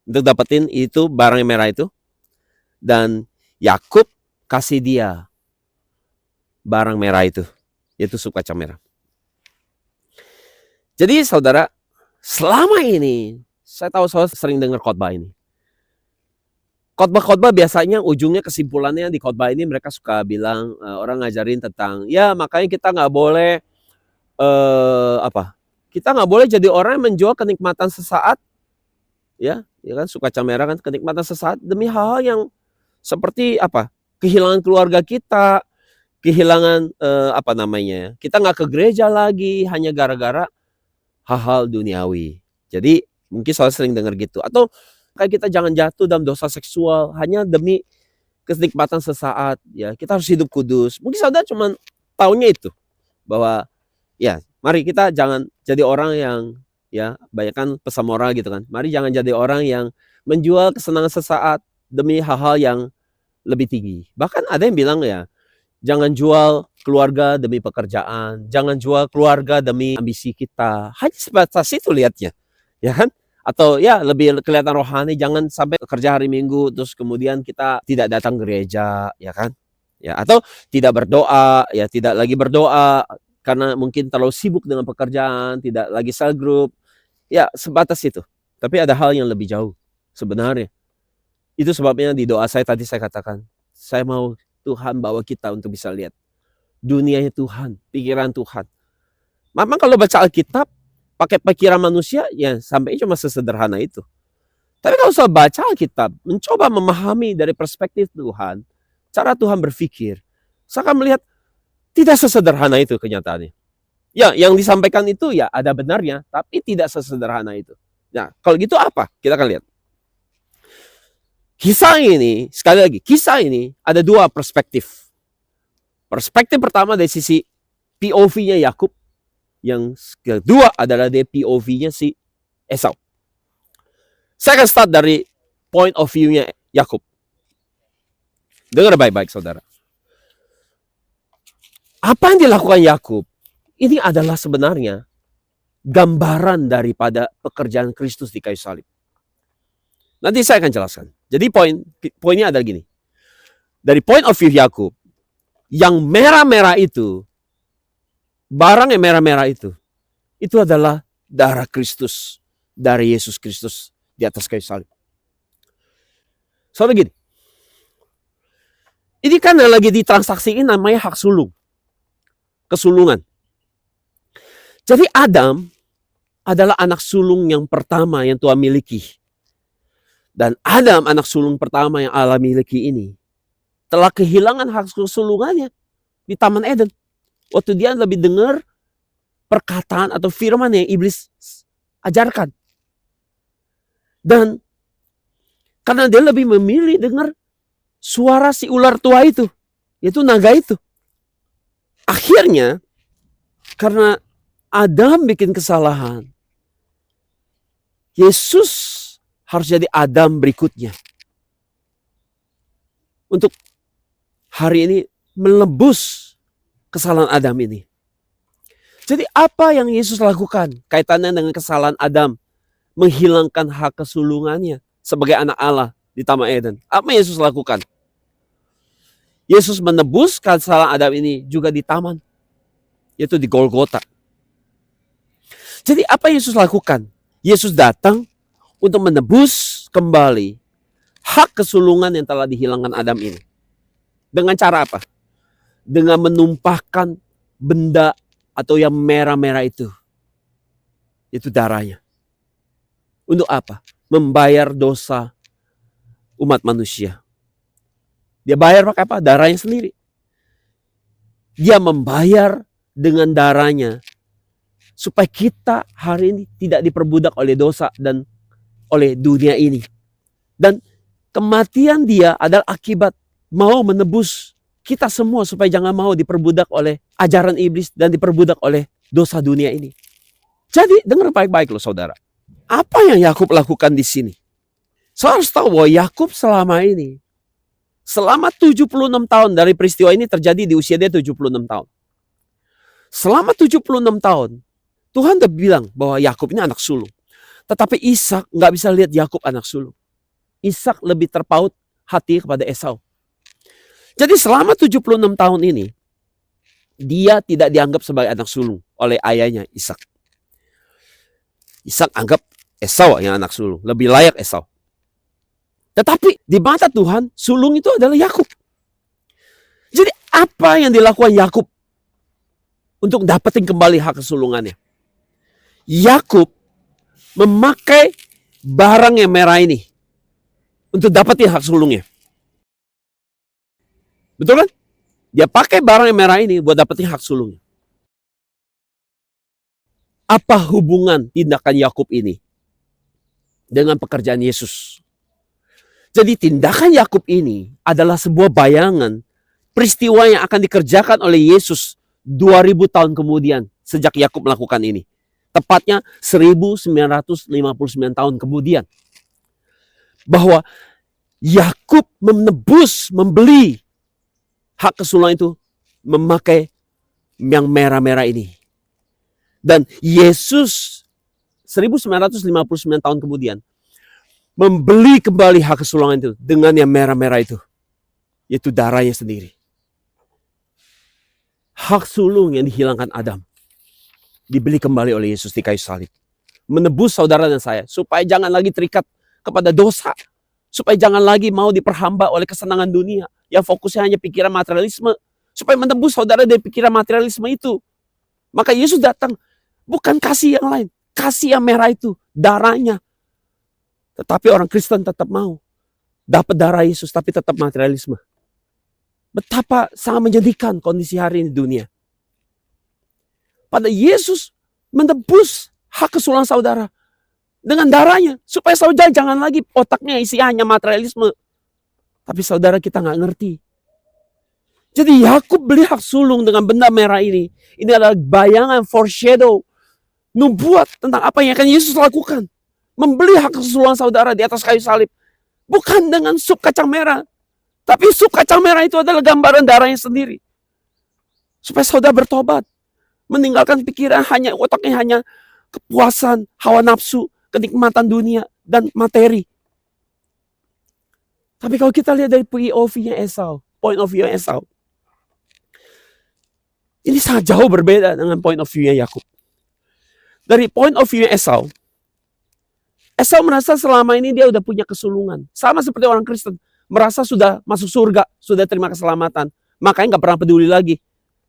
Untuk dapetin itu barang yang merah itu. Dan Yakub kasih dia barang merah itu, yaitu sup kacang merah. Jadi saudara, selama ini saya tahu saudara sering dengar khotbah ini. Khotbah-khotbah biasanya ujungnya kesimpulannya di khotbah ini mereka suka bilang, orang ngajarin tentang, ya makanya kita nggak boleh kita nggak boleh jadi orang yang menjual kenikmatan sesaat, ya kan, sup kacang merah kan, kenikmatan sesaat demi hal-hal yang seperti apa? Kehilangan keluarga kita, kehilangan kita nggak ke gereja lagi hanya gara-gara hal-hal duniawi. Jadi mungkin saudara sering dengar gitu. Atau kayak kita jangan jatuh dalam dosa seksual hanya demi kenikmatan sesaat. Ya, kita harus hidup kudus. Mungkin saudara cuma taunya itu, bahwa ya mari kita jangan jadi orang yang, ya, banyak kan pesan moral gitu kan. Mari jangan jadi orang yang menjual kesenangan sesaat demi hal-hal yang lebih tinggi. Bahkan ada yang bilang, ya, jangan jual keluarga demi pekerjaan, jangan jual keluarga demi ambisi kita. Hanya sebatas itu lihatnya, ya kan? Atau ya lebih kelihatan rohani, jangan sampai kerja hari Minggu terus kemudian kita tidak datang gereja, ya kan? Ya, atau tidak berdoa, ya tidak lagi berdoa karena mungkin terlalu sibuk dengan pekerjaan, tidak lagi cell group. Ya, sebatas itu. Tapi ada hal yang lebih jauh sebenarnya. Itu sebabnya di doa saya tadi saya katakan, saya mau Tuhan bawa kita untuk bisa lihat dunianya Tuhan, pikiran Tuhan. Memang kalau baca Alkitab pakai pikiran manusia, ya sampai cuma sesederhana itu. Tapi kalau saya baca Alkitab, mencoba memahami dari perspektif Tuhan, cara Tuhan berpikir, saya akan melihat tidak sesederhana itu kenyataannya. Ya, yang disampaikan itu ya ada benarnya, tapi tidak sesederhana itu. Nah, kalau gitu apa? Kita akan lihat. Kisah ini, sekali lagi, kisah ini ada dua perspektif. Perspektif pertama dari sisi POV-nya Yakub, yang kedua adalah dari POV-nya si Esau. Saya akan start dari point of view-nya Yakub. Dengar baik-baik, saudara. Apa yang dilakukan Yakub ini adalah sebenarnya gambaran daripada pekerjaan Kristus di kayu salib. Nanti saya akan jelaskan. Jadi poinnya adalah gini. Dari point of view Yakub, yang merah-merah itu, barang yang merah-merah itu adalah darah Kristus, dari Yesus Kristus di atas kayu salib. Soalnya gini, ini kan yang lagi ditransaksiin namanya hak sulung, kesulungan. Jadi Adam adalah anak sulung yang pertama yang Tuhan miliki. Dan Adam, anak sulung pertama yang Allah miliki ini, telah kehilangan hak kesulungannya di Taman Eden. Waktu dia lebih dengar perkataan atau firman yang iblis ajarkan. Dan karena dia lebih memilih dengar suara si ular tua itu, yaitu naga itu. Akhirnya, karena Adam bikin kesalahan, Yesus harus jadi Adam berikutnya. Untuk hari ini menebus kesalahan Adam ini. Jadi apa yang Yesus lakukan kaitannya dengan kesalahan Adam? Menghilangkan hak kesulungannya sebagai anak Allah di Taman Eden. Apa yang Yesus lakukan? Yesus menebus kesalahan Adam ini juga di taman, yaitu di Golgota. Jadi apa yang Yesus lakukan? Yesus datang untuk menebus kembali hak kesulungan yang telah dihilangkan Adam ini. Dengan cara apa? Dengan menumpahkan benda atau yang merah-merah itu. Itu darahnya. Untuk apa? Membayar dosa umat manusia. Dia bayar pakai apa? Darahnya sendiri. Dia membayar dengan darahnya supaya kita hari ini tidak diperbudak oleh dosa dan oleh dunia ini. Dan kematian dia adalah akibat mau menebus kita semua supaya jangan mau diperbudak oleh ajaran iblis dan diperbudak oleh dosa dunia ini. Jadi dengar baik-baik loh saudara. Apa yang Yakub lakukan di sini? Saya harus tahu bahwa Yakub selama 76 tahun dari peristiwa ini terjadi di usia dia 76 tahun. Selama 76 tahun, Tuhan udah bilang bahwa Yakub ini anak sulung. Tetapi Ishak nggak bisa lihat Yakub anak sulung. Ishak lebih terpaut hati kepada Esau. Jadi selama 76 tahun ini, dia tidak dianggap sebagai anak sulung oleh ayahnya Ishak. Ishak anggap Esau yang anak sulung, lebih layak Esau. Tetapi di mata Tuhan, sulung itu adalah Yakub. Jadi apa yang dilakukan Yakub untuk dapetin kembali hak kesulungannya? Yakub memakai barang yang merah ini untuk dapetin hak sulungnya. Betul kan? Dia pakai barang yang merah ini buat dapetin hak sulungnya. Apa hubungan tindakan Yakub ini dengan pekerjaan Yesus? Jadi tindakan Yakub ini adalah sebuah bayangan peristiwa yang akan dikerjakan oleh Yesus 2000 tahun kemudian sejak Yakub melakukan ini. Tepatnya 1959 tahun kemudian. Bahwa Yakub menebus, membeli hak kesulungan itu memakai yang merah-merah ini. Dan Yesus 1959 tahun kemudian membeli kembali hak kesulungan itu dengan yang merah-merah itu. Yaitu darahnya sendiri. Hak sulung yang dihilangkan Adam dibeli kembali oleh Yesus di kayu salib. Menebus saudara dan saya supaya jangan lagi terikat kepada dosa. Supaya jangan lagi mau diperhamba oleh kesenangan dunia yang fokusnya hanya pikiran materialisme. Supaya menebus saudara dari pikiran materialisme itu. Maka Yesus datang bukan kasih yang lain. Kasih yang merah itu, darahnya. Tetapi orang Kristen tetap mau dapat darah Yesus, tapi tetap materialisme. Betapa sangat menyedihkan kondisi hari ini di dunia. Pada Yesus menebus hak keseluruhan saudara dengan darahnya, supaya saudara jangan lagi otaknya isi hanya materialisme. Tapi saudara, kita nggak ngerti. Jadi Yakub beli hak sulung dengan benda merah ini. Ini adalah bayangan, foreshadow, nubuat tentang apa yang akan Yesus lakukan. Membeli hak keseluruhan saudara di atas kayu salib. Bukan dengan sup kacang merah. Tapi sup kacang merah itu adalah gambaran darahnya sendiri. Supaya saudara bertobat. Meninggalkan pikiran hanya, otaknya hanya kepuasan, hawa nafsu, kenikmatan dunia, dan materi. Tapi kalau kita lihat dari POV-nya Esau, point of view Esau, ini sangat jauh berbeda dengan point of view-nya Yakub. Dari point of view-nya Esau merasa selama ini dia udah punya kesulungan. Sama seperti orang Kristen, merasa sudah masuk surga, sudah terima keselamatan. Makanya gak pernah peduli lagi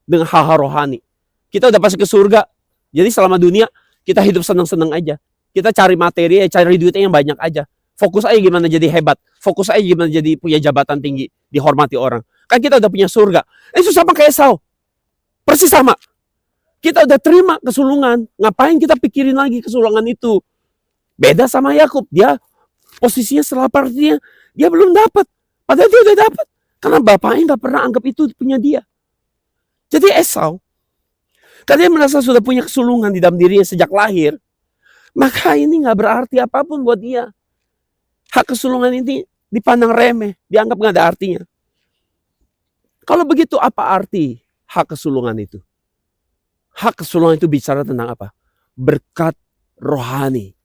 dengan hal-hal rohani. Kita udah pasti ke surga, jadi selama dunia kita hidup senang-senang aja. Kita cari materi, cari duitnya yang banyak aja. Fokus aja gimana jadi hebat. Fokus aja gimana jadi punya jabatan tinggi, dihormati orang. Kan kita udah punya surga. Itu sama kayak Esau. Persis sama. Kita udah terima kesulungan. Ngapain kita pikirin lagi kesulungan itu? Beda sama Yakub. Dia posisinya setelah partinya, dia belum dapat. Padahal dia udah dapat. Karena bapaknya gak pernah anggap itu punya dia. Jadi Esau, karena dia merasa sudah punya kesulungan di dalam dirinya sejak lahir, maka ini gak berarti apapun buat dia. Hak kesulungan ini dipandang remeh, dianggap gak ada artinya. Kalau begitu, apa arti hak kesulungan itu? Hak kesulungan itu bicara tentang apa? Berkat rohani.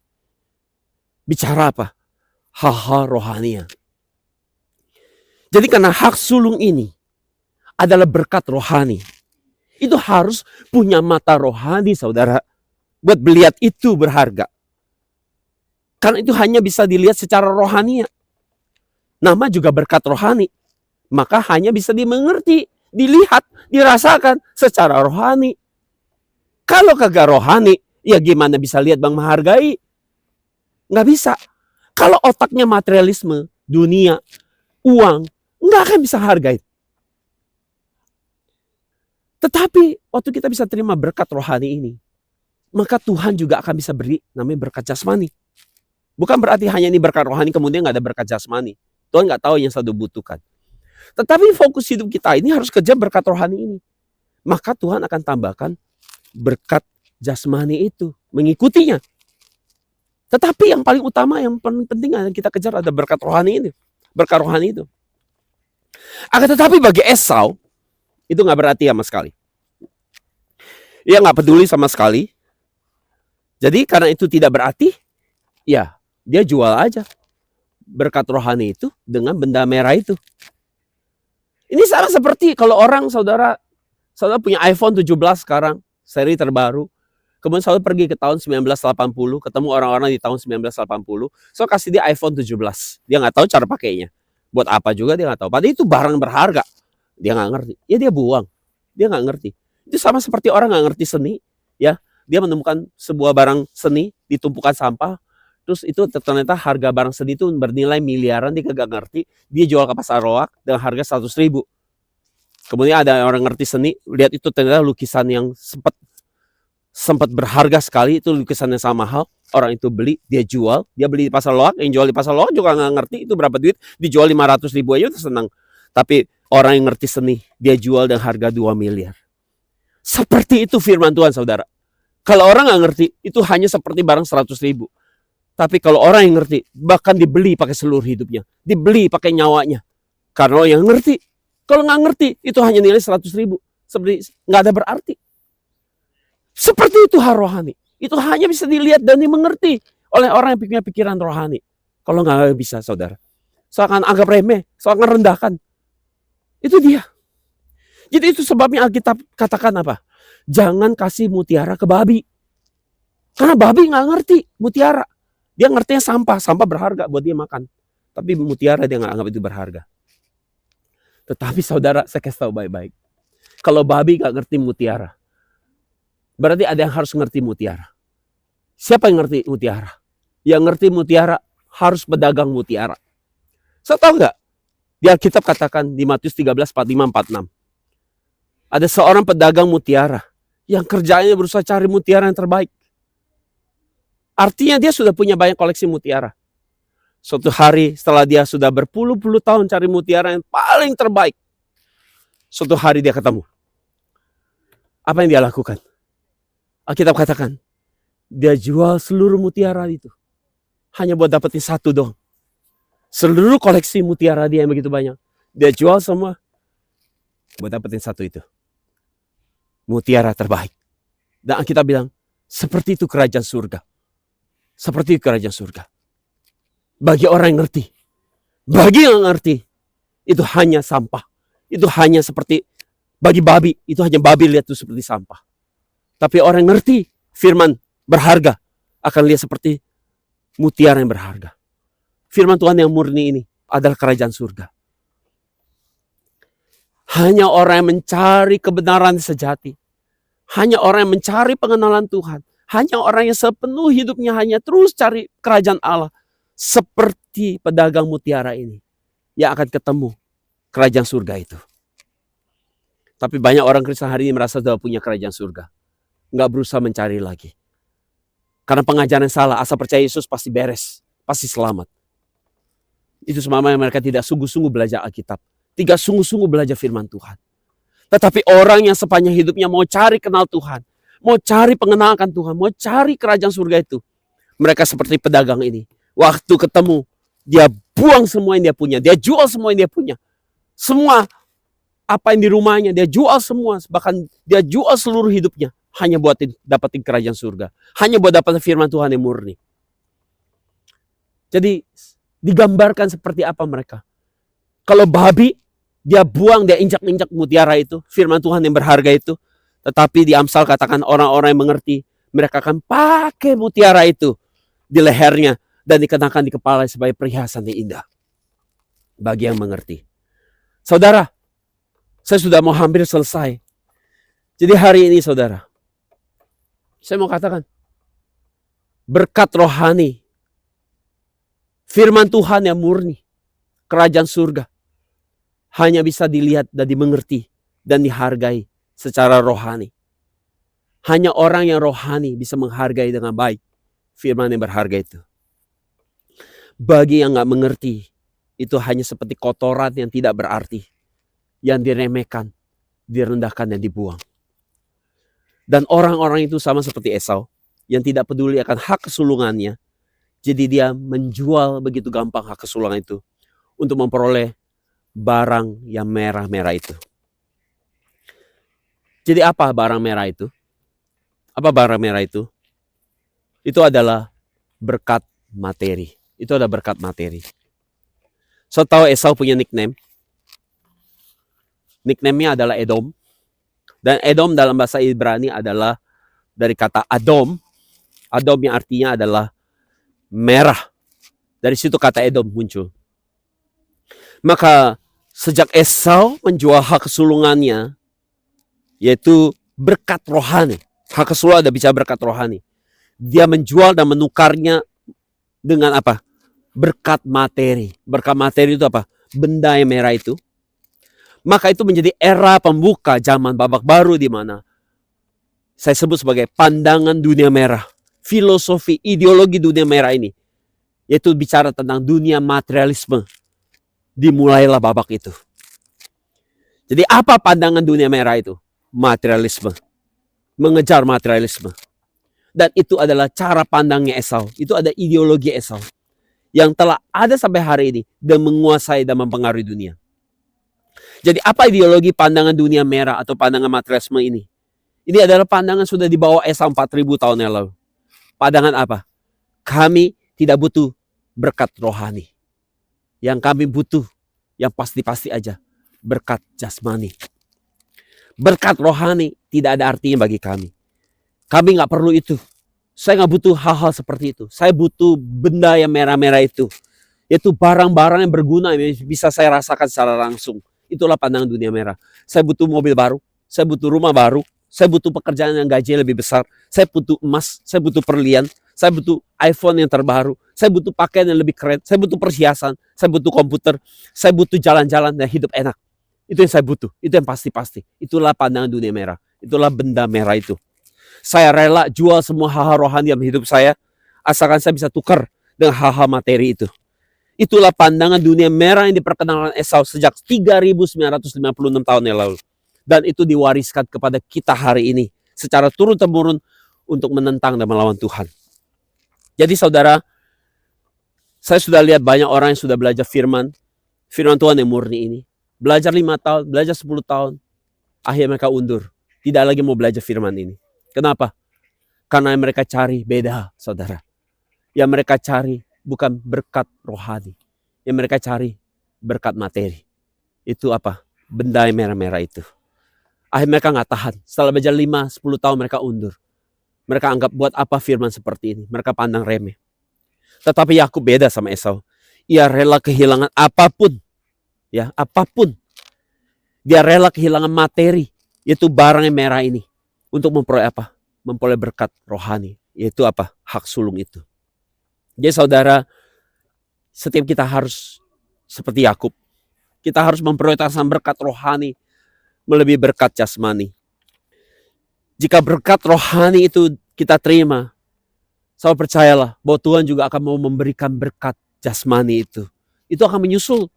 Bicara apa? Hal-hal rohania. Jadi karena hak sulung ini adalah berkat rohani, itu harus punya mata rohani, saudara, buat melihat itu berharga. Karena itu hanya bisa dilihat secara rohani. Nama juga berkat rohani. Maka hanya bisa dimengerti, dilihat, dirasakan secara rohani. Kalau kagak rohani, ya gimana bisa lihat bang menghargai? Nggak bisa. Kalau otaknya materialisme, dunia, uang, nggak akan bisa hargai. Tetapi waktu kita bisa terima berkat rohani ini, maka Tuhan juga akan bisa beri namanya berkat jasmani. Bukan berarti hanya ini berkat rohani kemudian nggak ada berkat jasmani. Tuhan nggak tahu yang satu butuhkan. Tetapi fokus hidup kita ini harus kejar berkat rohani ini. Maka Tuhan akan tambahkan berkat jasmani itu, mengikutinya. Tetapi yang paling utama, yang paling penting yang kita kejar ada berkat rohani ini. Berkat rohani itu. Akan tetapi bagi Esau, itu gak berarti sama sekali. Ia gak peduli sama sekali. Jadi karena itu tidak berarti, ya dia jual aja berkat rohani itu dengan benda merah itu. Ini sama seperti kalau orang, saudara punya iPhone 17 sekarang, seri terbaru. Kemudian saudara pergi ke tahun 1980, ketemu orang-orang di tahun 1980, so kasih dia iPhone 17. Dia gak tahu cara pakainya. Buat apa juga dia gak tahu. Padahal itu barang berharga. Dia nggak ngerti, ya dia buang, dia nggak ngerti. Itu sama seperti orang nggak ngerti seni, ya dia menemukan sebuah barang seni di tumpukan sampah, terus itu ternyata harga barang seni itu bernilai miliaran, dia nggak ngerti, dia jual ke pasar loak dengan harga 100.000. Kemudian ada orang ngerti seni, lihat itu ternyata lukisan yang sempat berharga sekali, itu lukisan yang sama mahal, orang itu beli, dia jual, dia beli di pasar loak, yang jual di pasar loak juga nggak ngerti itu berapa duit, dijual 500.000 aja udah senang. Tapi orang yang ngerti seni, dia jual dengan harga 2 miliar. Seperti itu firman Tuhan, saudara. Kalau orang nggak ngerti, itu hanya seperti barang 100.000. Tapi kalau orang yang ngerti, bahkan dibeli pakai seluruh hidupnya. Dibeli pakai nyawanya. Karena yang ngerti. Kalau nggak ngerti, itu hanya nilai 100.000. Seperti nggak ada berarti. Seperti itu hal rohani. Itu hanya bisa dilihat dan dimengerti oleh orang yang punya pikiran rohani. Kalau nggak bisa, saudara. Soalnya anggap remeh, soalnya rendahkan. Itu dia. Jadi itu sebabnya Alkitab katakan apa? Jangan kasih mutiara ke babi. Karena babi nggak ngerti mutiara. Dia ngertinya sampah. Sampah berharga buat dia makan. Tapi mutiara dia nggak anggap itu berharga. Tetapi saudara, saya kasih tahu baik-baik. Kalau babi nggak ngerti mutiara, berarti ada yang harus ngerti mutiara. Siapa yang ngerti mutiara? Yang ngerti mutiara harus pedagang mutiara. Saya tahu nggak? Di Alkitab katakan di Matius 13, 45, 46. Ada seorang pedagang mutiara yang kerjanya berusaha cari mutiara yang terbaik. Artinya dia sudah punya banyak koleksi mutiara. Suatu hari setelah dia sudah berpuluh-puluh tahun cari mutiara yang paling terbaik, suatu hari dia ketemu. Apa yang dia lakukan? Alkitab katakan, dia jual seluruh mutiara itu. Hanya buat dapetin satu dong. Seluruh koleksi mutiara dia yang begitu banyak, dia jual semua buat dapetin satu itu. Mutiara terbaik. Dan kita bilang, seperti itu kerajaan surga. Seperti itu kerajaan surga. Bagi orang yang ngerti. Bagi yang ngerti, itu hanya sampah. Itu hanya seperti, bagi babi, itu hanya babi lihat itu seperti sampah. Tapi orang yang ngerti firman berharga, akan lihat seperti mutiara yang berharga. Firman Tuhan yang murni ini adalah kerajaan surga. Hanya orang yang mencari kebenaran sejati. Hanya orang yang mencari pengenalan Tuhan. Hanya orang yang sepenuh hidupnya hanya terus cari kerajaan Allah. Seperti pedagang mutiara ini. Yang akan ketemu kerajaan surga itu. Tapi banyak orang Kristen hari ini merasa sudah punya kerajaan surga. Nggak berusaha mencari lagi. Karena pengajaran salah, asal percaya Yesus pasti beres. Pasti selamat. Itu sebabnya mereka tidak sungguh-sungguh belajar Alkitab. Tidak sungguh-sungguh belajar firman Tuhan. Tetapi orang yang sepanjang hidupnya mau cari kenal Tuhan. Mau cari pengenalan Tuhan. Mau cari kerajaan surga itu. Mereka seperti pedagang ini. Waktu ketemu, dia buang semua yang dia punya. Dia jual semua yang dia punya. Semua apa yang di rumahnya, dia jual semua. Bahkan dia jual seluruh hidupnya. Hanya buat dapetin kerajaan surga. Hanya buat dapetin firman Tuhan yang murni. Jadi digambarkan seperti apa mereka. Kalau babi, dia buang, dia injak-injak mutiara itu. Firman Tuhan yang berharga itu. Tetapi di Amsal katakan orang-orang yang mengerti. Mereka akan pakai mutiara itu di lehernya. Dan dikenakan di kepala sebagai perhiasan yang indah. Bagi yang mengerti. Saudara, saya sudah mau hampir selesai. Jadi hari ini saudara. Saya mau katakan. Berkat rohani. Firman Tuhan yang murni. Kerajaan surga. Hanya bisa dilihat dan dimengerti dan dihargai secara rohani. Hanya orang yang rohani bisa menghargai dengan baik firman yang berharga itu. Bagi yang gak mengerti, itu hanya seperti kotoran yang tidak berarti. Yang diremehkan, direndahkan dan dibuang. Dan orang-orang itu sama seperti Esau, yang tidak peduli akan hak kesulungannya. Jadi dia menjual begitu gampang hak kesulungan itu untuk memperoleh barang yang merah-merah itu. Jadi apa barang merah itu? Apa barang merah itu? Itu adalah berkat materi. Itu adalah berkat materi. So tahu Esau punya nickname? Nickname-nya adalah Edom. Dan Edom dalam bahasa Ibrani adalah dari kata Adom. Adom yang artinya adalah merah. Dari situ kata Edom muncul. Maka sejak Esau menjual hak kesulungannya, yaitu berkat rohani. Hak kesulungan ada bicara berkat rohani. Dia menjual dan menukarnya dengan apa? Berkat materi. Berkat materi itu apa? Benda yang merah itu. Maka itu menjadi era pembuka zaman babak baru di mana saya sebut sebagai pandangan dunia merah. Filosofi, ideologi dunia merah ini. Yaitu bicara tentang dunia materialisme. Dimulailah babak itu. Jadi apa pandangan dunia merah itu? Materialisme. Mengejar materialisme. Dan itu adalah cara pandangnya Esau. Itu ada ideologi Esau. Yang telah ada sampai hari ini. Dan menguasai dan mempengaruhi dunia. Jadi apa ideologi pandangan dunia merah atau pandangan materialisme ini? Ini adalah pandangan sudah dibawa Esau 4.000 tahun yang lalu. Pandangan apa? Kami tidak butuh berkat rohani. Yang kami butuh, yang pasti-pasti aja, berkat jasmani. Berkat rohani tidak ada artinya bagi kami. Kami gak perlu itu. Saya gak butuh hal-hal seperti itu. Saya butuh benda yang merah-merah itu. Yaitu barang-barang yang berguna, yang bisa saya rasakan secara langsung. Itulah pandangan dunia merah. Saya butuh mobil baru. Saya butuh rumah baru. Saya butuh pekerjaan yang gajinya lebih besar. Saya butuh emas, saya butuh perlian, saya butuh iPhone yang terbaru, saya butuh pakaian yang lebih keren, saya butuh perhiasan, saya butuh komputer, saya butuh jalan-jalan dan hidup enak. Itu yang saya butuh, itu yang pasti-pasti. Itulah pandangan dunia merah, itulah benda merah itu. Saya rela jual semua hal-hal rohani dalam hidup saya, asalkan saya bisa tukar dengan hal-hal materi itu. Itulah pandangan dunia merah yang diperkenalkan Esau sejak 3.956 tahun yang lalu. Dan itu diwariskan kepada kita hari ini secara turun-temurun untuk menentang dan melawan Tuhan. Jadi saudara, saya sudah lihat banyak orang yang sudah belajar firman Tuhan yang murni ini. Belajar 5 tahun, belajar 10 tahun, akhirnya mereka undur. Tidak lagi mau belajar firman ini. Kenapa? Karena yang mereka cari beda, saudara. Yang mereka cari bukan berkat rohani. Yang mereka cari berkat materi. Itu apa? Benda yang merah-merah itu. Akhirnya mereka nggak tahan. Setelah belajar 5-10 tahun mereka undur. Mereka anggap buat apa firman seperti ini. Mereka pandang remeh. Tetapi Yakub beda sama Esau. Ia rela kehilangan apapun. Ya, apapun. Dia rela kehilangan materi. Yaitu barang yang merah ini. Untuk memperoleh apa? Memperoleh berkat rohani. Yaitu apa? Hak sulung itu. Jadi saudara, setiap kita harus seperti Yakub. Kita harus memprioritaskan berkat rohani melebihi berkat jasmani. Jika berkat rohani itu kita terima, saya percayalah bahwa Tuhan juga akan mau memberikan berkat jasmani itu. Itu akan menyusul.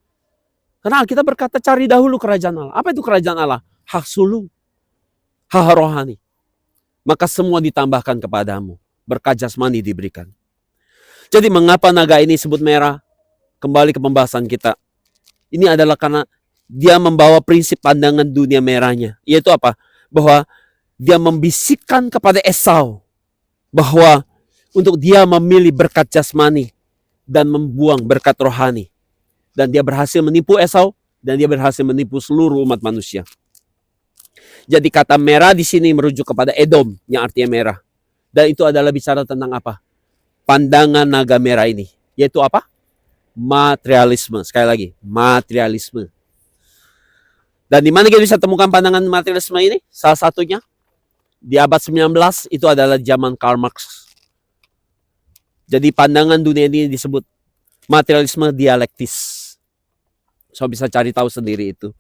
Karena kita berkata cari dahulu kerajaan Allah. Apa itu kerajaan Allah? Hak sulung. Hak rohani. Maka semua ditambahkan kepadamu. Berkat jasmani diberikan. Jadi mengapa naga ini disebut merah? Kembali ke pembahasan kita. Ini adalah karena dia membawa prinsip pandangan dunia merahnya. Yaitu apa? Bahwa dia membisikkan kepada Esau. Bahwa untuk dia memilih berkat jasmani. Dan membuang berkat rohani. Dan dia berhasil menipu Esau. Dan dia berhasil menipu seluruh umat manusia. Jadi kata merah di sini merujuk kepada Edom. Yang artinya merah. Dan itu adalah bicara tentang apa? Pandangan naga merah ini. Yaitu apa? Materialisme. Sekali lagi. Materialisme. Dan di mana kita bisa temukan pandangan materialisme ini? Salah satunya di abad 19 itu adalah zaman Karl Marx. Jadi pandangan dunia ini disebut materialisme dialektis. So bisa cari tahu sendiri itu.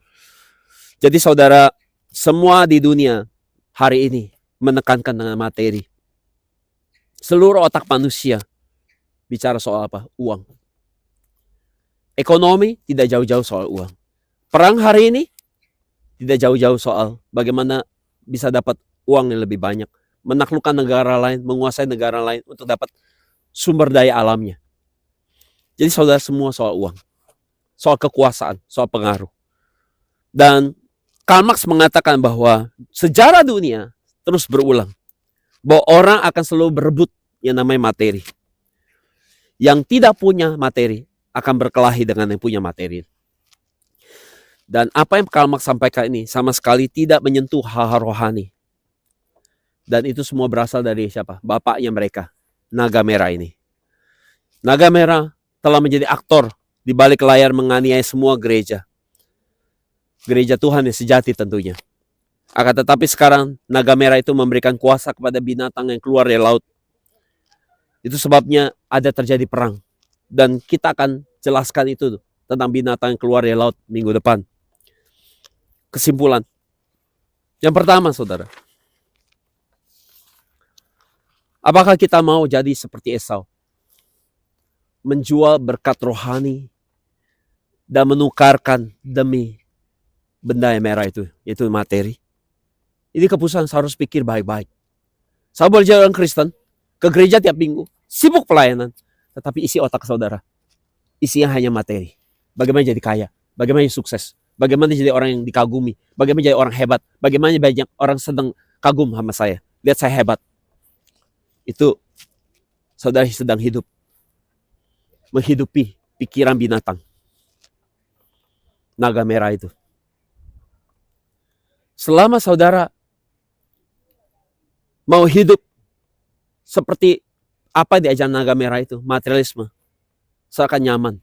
Jadi saudara, semua di dunia hari ini menekankan dengan materi. Seluruh otak manusia bicara soal apa? Uang. Ekonomi tidak jauh-jauh soal uang. Perang hari ini tidak jauh-jauh soal bagaimana bisa dapat uang yang lebih banyak. Menaklukkan negara lain, menguasai negara lain untuk dapat sumber daya alamnya. Jadi saudara, semua soal uang. Soal kekuasaan, soal pengaruh. Dan Karl Marx mengatakan bahwa sejarah dunia terus berulang. Bahwa orang akan selalu berebut yang namanya materi. Yang tidak punya materi akan berkelahi dengan yang punya materi. Dan apa yang Karl Marx sampaikan ini sama sekali tidak menyentuh hal-hal rohani. Dan itu semua berasal dari siapa? Bapaknya mereka, naga merah ini. Naga merah telah menjadi aktor di balik layar menganiaya semua gereja. Gereja Tuhan yang sejati tentunya. Akan tetapi sekarang naga merah itu memberikan kuasa kepada binatang yang keluar dari laut. Itu sebabnya ada terjadi perang. Dan kita akan jelaskan itu tentang binatang yang keluar dari laut minggu depan. Kesimpulan. Yang pertama, saudara. Apakah kita mau jadi seperti Esau? Menjual berkat rohani dan menukarkan demi benda yang merah itu, yaitu materi. Ini keputusan harus pikir baik-baik. Saya boleh jadi orang Kristen, ke gereja tiap minggu, sibuk pelayanan, tetapi isi otak saudara, isinya hanya materi. Bagaimana jadi kaya, bagaimana jadi sukses, bagaimana jadi orang yang dikagumi, bagaimana jadi orang hebat, bagaimana banyak orang sedang kagum sama saya. Lihat saya hebat. Itu saudara sedang hidup. Menghidupi pikiran binatang. Naga merah itu. Selama saudara mau hidup seperti apa diajar naga merah itu, materialisme, saya akan nyaman.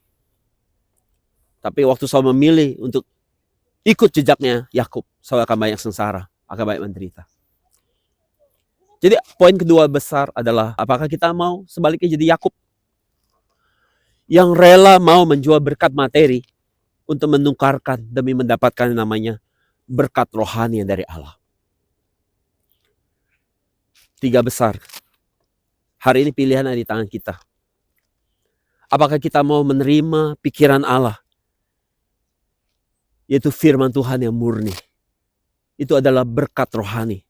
Tapi waktu saya memilih untuk ikut jejaknya Yakub, saya akan banyak sengsara, akan banyak menderita. Jadi poin kedua besar adalah apakah kita mau sebaliknya jadi Yakub yang rela mau menjual berkat materi untuk menukarkan demi mendapatkan namanya berkat rohani yang dari Allah. 3 besar. Hari ini pilihan ada di tangan kita. Apakah kita mau menerima pikiran Allah, yaitu firman Tuhan yang murni. Itu adalah berkat rohani.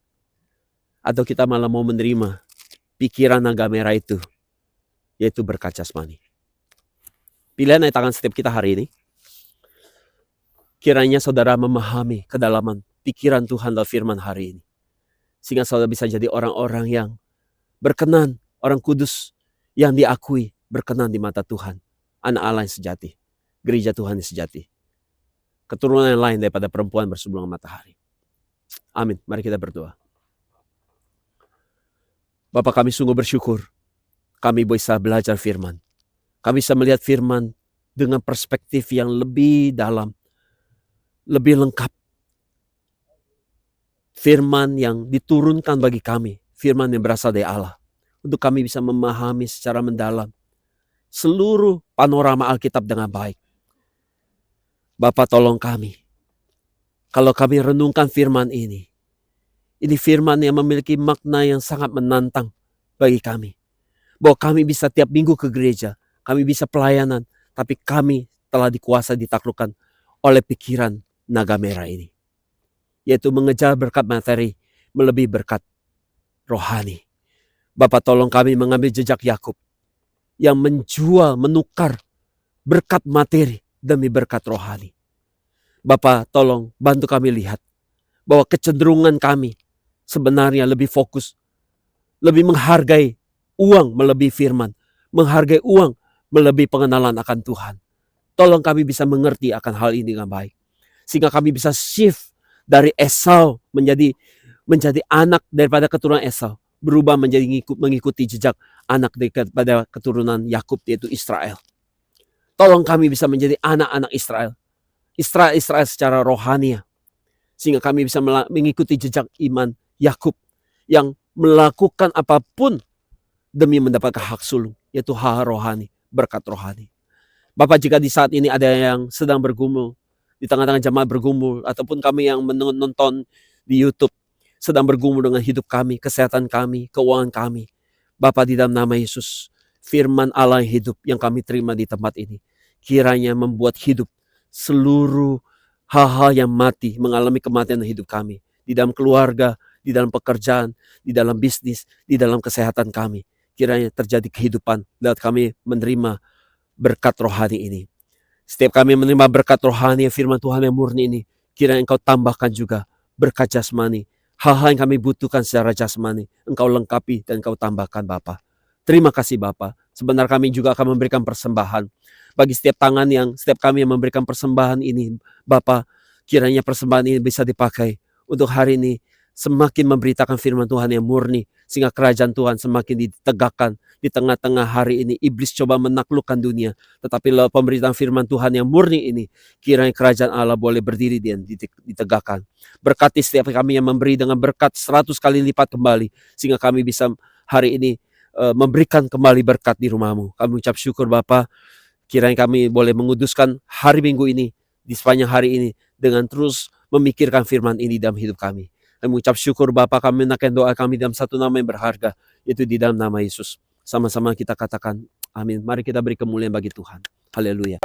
Atau kita malah mau menerima pikiran naga merah itu, yaitu berkat jasmani. Pilihan ada di tangan setiap kita hari ini. Kiranya saudara memahami kedalaman pikiran Tuhan dalam firman hari ini. Sehingga saudara bisa jadi orang-orang yang berkenan, orang kudus yang diakui, berkenan di mata Tuhan. Anak Allah yang sejati, gereja Tuhan yang sejati. Keturunan yang lain daripada perempuan bersublang matahari. Amin. Mari kita berdoa. Bapak, kami sungguh bersyukur. Kami bisa belajar firman. Kami bisa melihat firman dengan perspektif yang lebih dalam, lebih lengkap. Firman yang diturunkan bagi kami, firman yang berasal dari Allah. Untuk kami bisa memahami secara mendalam seluruh panorama Alkitab dengan baik. Bapak, tolong kami. Kalau kami renungkan firman ini firman yang memiliki makna yang sangat menantang bagi kami. Bahwa kami bisa tiap minggu ke gereja, kami bisa pelayanan, tapi kami telah dikuasai, ditaklukkan oleh pikiran naga merah ini. Yaitu mengejar berkat materi melebihi berkat rohani. Bapak, tolong kami mengambil jejak Yakub yang menjual, menukar berkat materi demi berkat rohani. Bapak, tolong bantu kami lihat bahwa kecenderungan kami sebenarnya lebih fokus, lebih menghargai uang melebihi firman, menghargai uang melebihi pengenalan akan Tuhan. Tolong kami bisa mengerti akan hal ini dengan baik. Sehingga kami bisa shift dari Esau menjadi anak daripada keturunan Esau, berubah menjadi mengikuti jejak anak daripada keturunan Yakub, yaitu Israel. Tolong kami bisa menjadi anak-anak Israel secara rohani, sehingga kami bisa mengikuti jejak iman Yakub yang melakukan apapun demi mendapatkan hak sulung, yaitu hak rohani, berkat rohani. Bapak, jika di saat ini ada yang sedang bergumul, di tengah-tengah jemaat bergumul, ataupun kami yang menonton di YouTube sedang bergumul dengan hidup kami, kesehatan kami, keuangan kami, Bapak, di dalam nama Yesus, firman Allah yang hidup yang kami terima di tempat ini, kiranya membuat hidup seluruh hal-hal yang mati, mengalami kematian dalam hidup kami, di dalam keluarga, di dalam pekerjaan, di dalam bisnis, di dalam kesehatan kami. Kiranya terjadi kehidupan lewat kami menerima berkat rohani ini. Setiap kami menerima berkat rohani, firman Tuhan yang murni ini, kiranya Engkau tambahkan juga berkat jasmani. Hal-hal yang kami butuhkan secara jasmani, Engkau lengkapi dan Engkau tambahkan, Bapa. Terima kasih, Bapa. Sebenarnya kami juga akan memberikan persembahan bagi setiap kami yang memberikan persembahan ini, Bapa. Kiranya persembahan ini bisa dipakai untuk hari ini semakin memberitakan firman Tuhan yang murni, sehingga kerajaan Tuhan semakin ditegakkan. Di tengah-tengah hari ini iblis coba menaklukkan dunia, tetapi lewat pemberitaan firman Tuhan yang murni ini, kiranya kerajaan Allah boleh berdiri dan ditegakkan. Berkati setiap kami yang memberi dengan berkat 100 kali lipat kembali, sehingga kami bisa hari ini memberikan kembali berkat di rumahmu. Kami ucap syukur, Bapa. Kiranya kami boleh menguduskan hari Minggu ini, di sepanjang hari ini, dengan terus memikirkan firman ini dalam hidup kami. Kami mengucap syukur, Bapa. Kami menaikkan doa kami dalam satu nama yang berharga, yaitu di dalam nama Yesus. Sama-sama kita katakan amin. Mari kita beri kemuliaan bagi Tuhan. Haleluya.